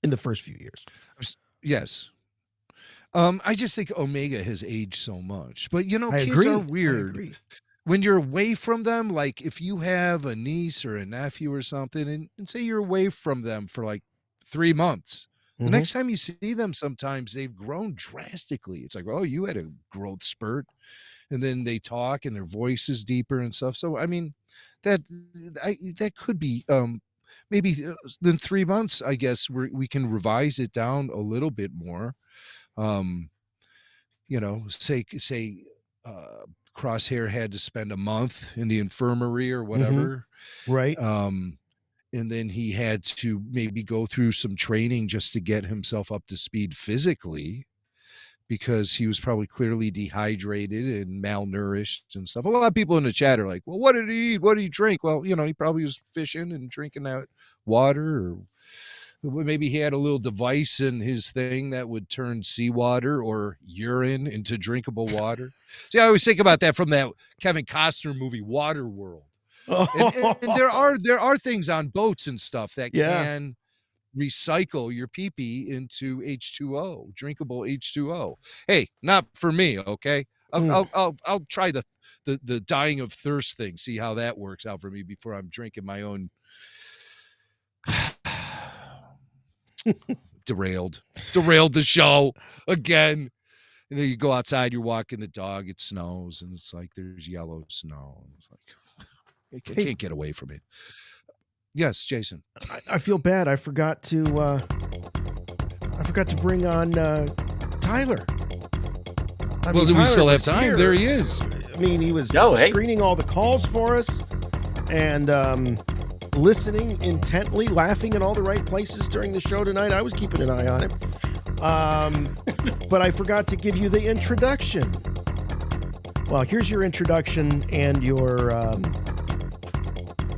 in the first few years. Yes. I just think Omega has aged so much. But, kids are weird. When you're away from them, like if you have a niece or a nephew or something, and say you're away from them for like 3 months, the next time you see them, sometimes they've grown drastically. It's like, oh, you had a growth spurt. And then they talk and their voice is deeper and stuff. So, that could be maybe then 3 months, I guess, we can revise it down a little bit more. Say Crosshair had to spend a month in the infirmary or whatever. Right. And then he had to maybe go through some training just to get himself up to speed physically, because he was probably clearly dehydrated and malnourished and stuff. A lot of people in the chat are like, well, what did he eat? What did he drink? Well, he probably was fishing and drinking that water, or maybe he had a little device in his thing that would turn seawater or urine into drinkable water. See, I always think about that from that Kevin Costner movie, Waterworld. And there are things on boats and stuff that can recycle your pee-pee into H2O, drinkable H2O. Hey, not for me, okay? I'll try the dying of thirst thing, see how that works out for me before I'm drinking my own. Derailed the show again. And then you go outside, you're walking the dog, it snows, and it's like there's yellow snow. It's like I can't get away from it. Yes, Jason. I feel bad. I forgot to bring on Tyler. We still have time. Here. There he is. He was screening all the calls for us and listening intently, laughing in all the right places during the show tonight. I was keeping an eye on him. But I forgot to give you the introduction. Well, here's your introduction and your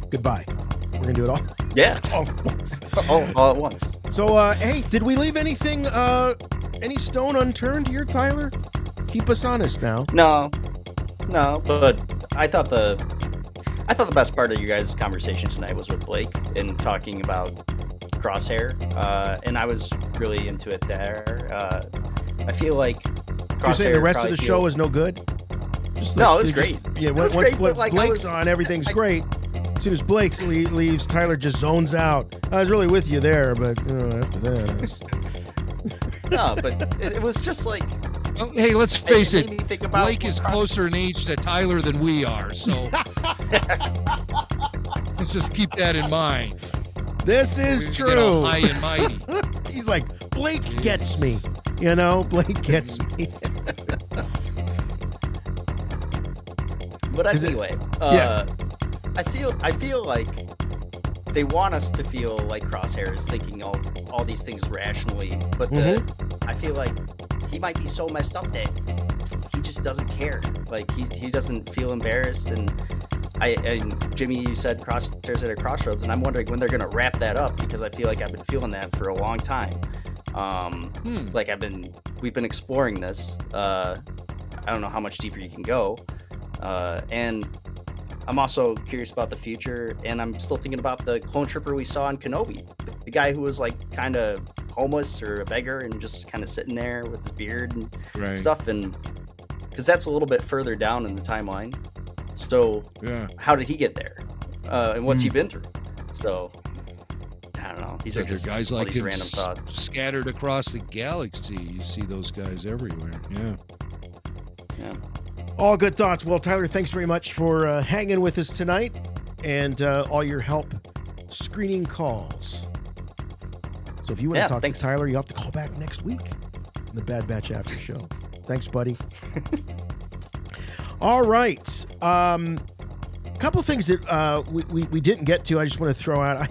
goodbye. We're going to do it all? Yeah. All at once. All at once. So, hey, did we leave anything any stone unturned here, Tyler? Keep us honest now. No, but I thought the best part of you guys' conversation tonight was with Blake and talking about Crosshair, and I was really into it there. I feel like Crosshair. You're saying the rest of the show is no good? No, it was great. Once Blake's on, everything's great. As soon as Blake leaves, Tyler just zones out. I was really with you there, but after that. No, but it was just like. Hey, let's face it. Blake is closer in age to Tyler than we are, so let's just keep that in mind. This is true. High and mighty. He's like, Blake gets me. Blake gets me. But anyway, yes. I feel like they want us to feel like Crosshair is thinking all these things rationally, but I feel like he might be so messed up that he just doesn't care. Like he doesn't feel embarrassed. And Jimmy, you said Crosshair's at a crossroads, and I'm wondering when they're gonna wrap that up, because I feel like I've been feeling that for a long time. Like we've been exploring this. I don't know how much deeper you can go, and I'm also curious about the future, and I'm still thinking about the clone trooper we saw in Kenobi, the guy who was like kind of homeless or a beggar and just kind of sitting there with his beard and stuff, and because that's a little bit further down in the timeline. So how did he get there, and what's he been through? So I don't know. These are just guys like him random thoughts scattered across the galaxy. You see those guys everywhere. Yeah. All good thoughts. Well, Tyler, thanks very much for hanging with us tonight and all your help screening calls. So if you want to talk to Tyler, you have to call back next week on the Bad Batch After Show. Thanks, buddy. All right. Couple things that we didn't get to, I just want to throw out. I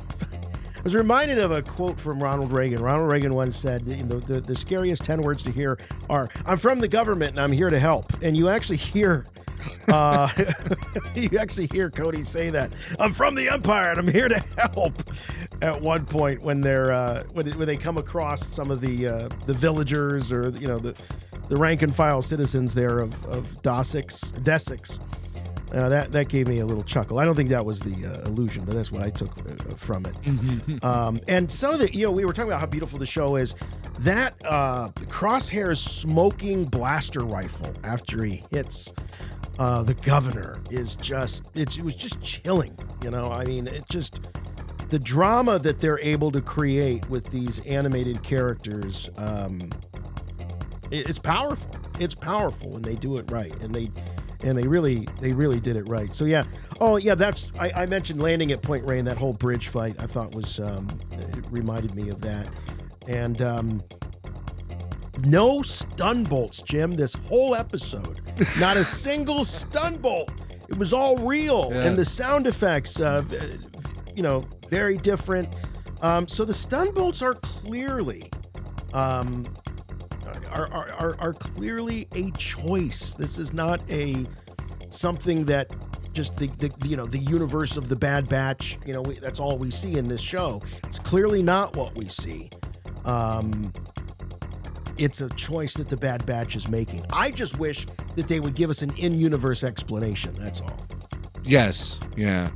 was reminded of a quote from Ronald Reagan. Ronald Reagan once said, the scariest 10 words to hear are, "I'm from the government and I'm here to help." And you actually hear Cody say that, "I'm from the Empire and I'm here to help," at one point when they're when they come across some of the villagers or the rank and file citizens there of Desix. That gave me a little chuckle. I don't think that was the illusion, but that's what I took from it. And some of the, we were talking about how beautiful the show is. That Crosshair's smoking blaster rifle after he hits the governor is just, it was just chilling. I mean, it just, the drama that they're able to create with these animated characters, it's powerful. It's powerful when they do it right, and they really did it right. So yeah. Oh yeah, that's I mentioned landing at Point Reyna, that whole bridge fight I thought was it reminded me of that. And no stun bolts, Jim, this whole episode. Not a single stun bolt. It was all real. Yeah. And the sound effects very different. So the stun bolts are clearly are clearly a choice. This is not something that just the universe of the Bad Batch. That's all we see in this show. It's clearly not what we see. It's a choice that the Bad Batch is making. I just wish that they would give us an in-universe explanation. That's all. Yes. Yeah.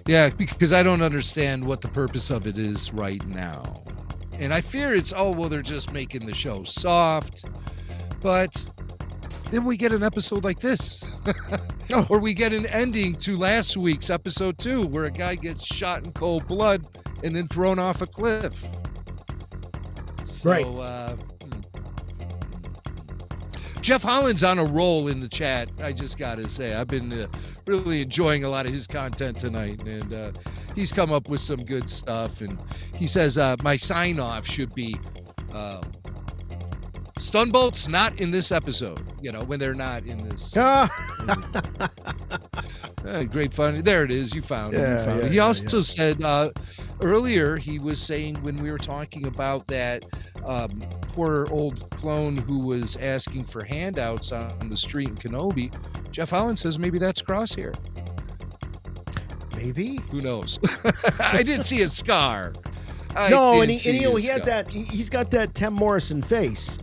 Yeah, because I don't understand what the purpose of it is right now. And I fear it's, they're just making the show soft. But then we get an episode like this. Or we get an ending to last week's episode 2, where a guy gets shot in cold blood and then thrown off a cliff. So, right. Jeff Holland's on a roll in the chat. I just got to say, I've been really enjoying a lot of his content tonight, and he's come up with some good stuff. And he says my sign off should be stun bolts not in this episode. When they're not in this. Great fun. There it is. You found it. He also said earlier, he was saying when we were talking about that poor old clone who was asking for handouts on the street in Kenobi, Jeff Holland says maybe that's Crosshair. Maybe. Who knows? I did see a scar. He had that. He's got that Tim Morrison face.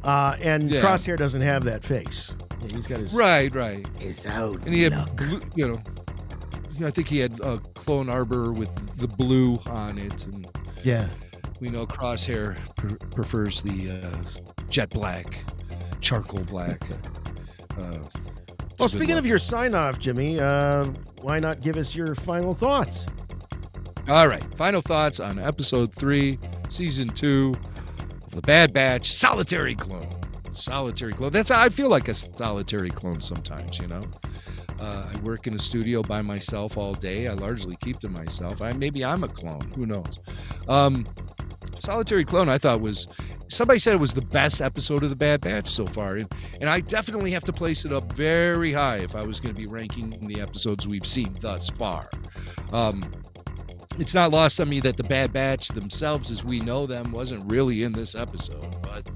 And Yeah. Crosshair doesn't have that face. Yeah, he's got his Right. his own And he had, look. blue, I think he had a clone arbor with the blue on it, and Yeah. we know Crosshair prefers the jet black, charcoal black. Well, speaking of your sign-off, Jimmy, why not give us your final thoughts? All right, final thoughts on episode 3, season 2 of The Bad Batch, Solitary Clone. Solitary Clone. I feel like a solitary clone sometimes, I work in a studio by myself all day. I largely keep to myself. Maybe I'm a clone. Who knows? Solitary Clone, I thought somebody said it was the best episode of The Bad Batch so far. And I definitely have to place it up very high if I was going to be ranking the episodes we've seen thus far. It's not lost on me that The Bad Batch themselves, as we know them, wasn't really in this episode. But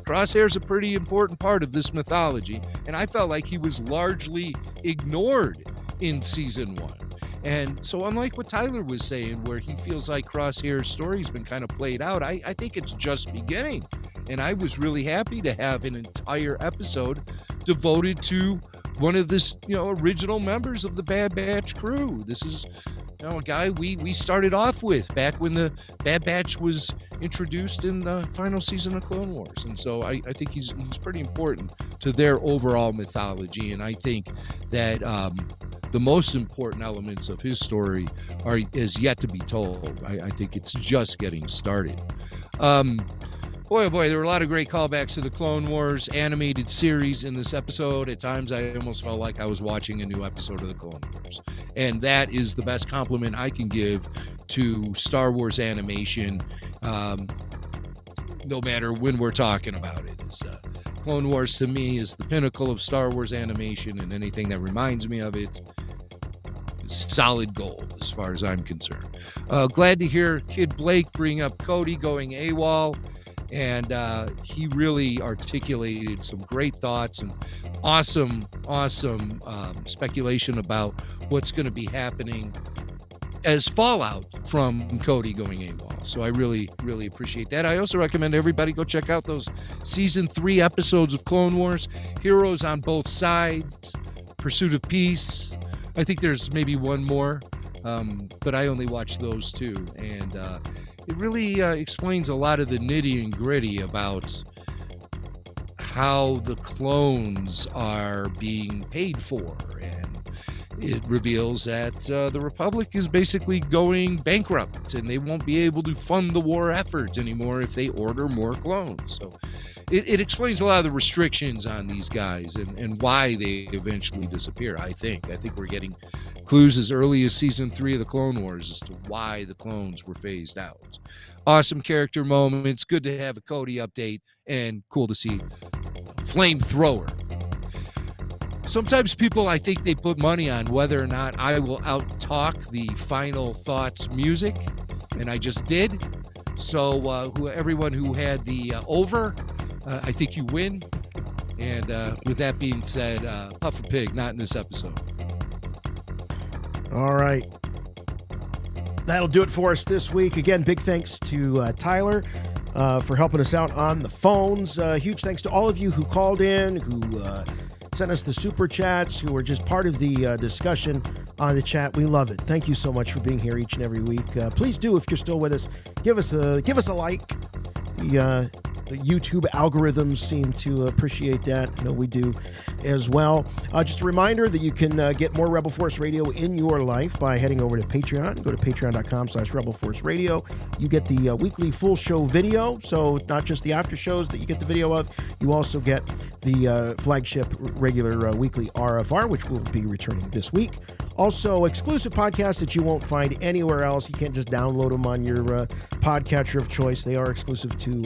Crosshair's a pretty important part of this mythology. And I felt like he was largely ignored in season 1. And so unlike what Tyler was saying, where he feels like Crosshair's story's been kind of played out, I think it's just beginning. And I was really happy to have an entire episode devoted to one of this, original members of the Bad Batch crew. This is, a guy we started off with back when the Bad Batch was introduced in the final season of Clone Wars. And so I think he's pretty important to their overall mythology. And I think that the most important elements of his story is yet to be told. I think it's just getting started. Boy, oh boy, there were a lot of great callbacks to the Clone Wars animated series in this episode. At times, I almost felt like I was watching a new episode of the Clone Wars. And that is the best compliment I can give to Star Wars animation, no matter when we're talking about it. Clone Wars, to me, is the pinnacle of Star Wars animation, and anything that reminds me of it is solid gold, as far as I'm concerned. Glad to hear Kid Blake bring up Cody going AWOL. And he really articulated some great thoughts and awesome speculation about what's going to be happening as fallout from Cody going AWOL. So I really, really appreciate that. I also recommend everybody go check out those season 3 episodes of Clone Wars, Heroes on Both Sides, Pursuit of Peace. I think there's maybe one more, but I only watched those 2. And it really explains a lot of the nitty and gritty about how the clones are being paid for. And it reveals that the Republic is basically going bankrupt, and they won't be able to fund the war effort anymore if they order more clones. So it explains a lot of the restrictions on these guys and why they eventually disappear. I think we're getting clues as early as season 3 of the Clone Wars as to why the clones were phased out. Awesome character moments. Good to have a Cody update, and cool to see Flamethrower. Sometimes people, I think they put money on whether or not I will out-talk the Final Thoughts music, and I just did. So everyone who had the over, I think you win. And with that being said, Puffer Pig, not in this episode. All right. That'll do it for us this week. Again, big thanks to Tyler for helping us out on the phones. Huge thanks to all of you who called in, who sent us the super chats, who are just part of the discussion on the chat. We love it. Thank you so much for being here each and every week. Please do, if you're still with us, give us a like. The YouTube algorithms seem to appreciate that. I know we do as well. Just a reminder that you can get more Rebel Force Radio in your life by heading over to Patreon. Go to patreon.com/Rebel Force Radio. You get the weekly full show video. So not just the after shows that you get the video of, you also get the flagship regular weekly RFR, which will be returning this week. Also, exclusive podcasts that you won't find anywhere else. You can't just download them on your podcatcher of choice. They are exclusive to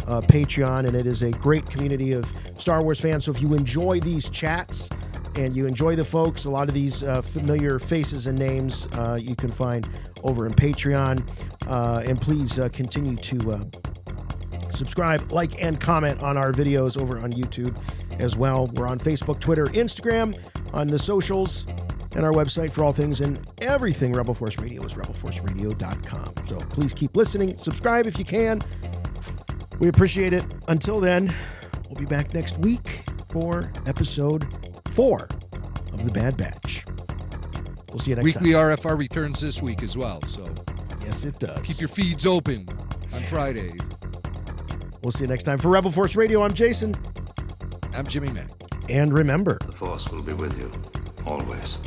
Patreon, and it is a great community of Star Wars fans. So if you enjoy these chats and you enjoy the folks, a lot of these familiar faces and names you can find over in Patreon. And please continue to subscribe, like, and comment on our videos over on YouTube as well. We're on Facebook, Twitter, Instagram, on the socials. And our website for all things and everything Rebel Force Radio is rebelforceradio.com. So please keep listening. Subscribe if you can. We appreciate it. Until then, we'll be back next week for episode 4 of The Bad Batch. We'll see you next Weekly time. RFR returns this week as well, so Yes, it does. keep your feeds open on Friday. We'll see you next time. For Rebel Force Radio, I'm Jason. I'm Jimmy Mack. And remember, The Force will be with you, always.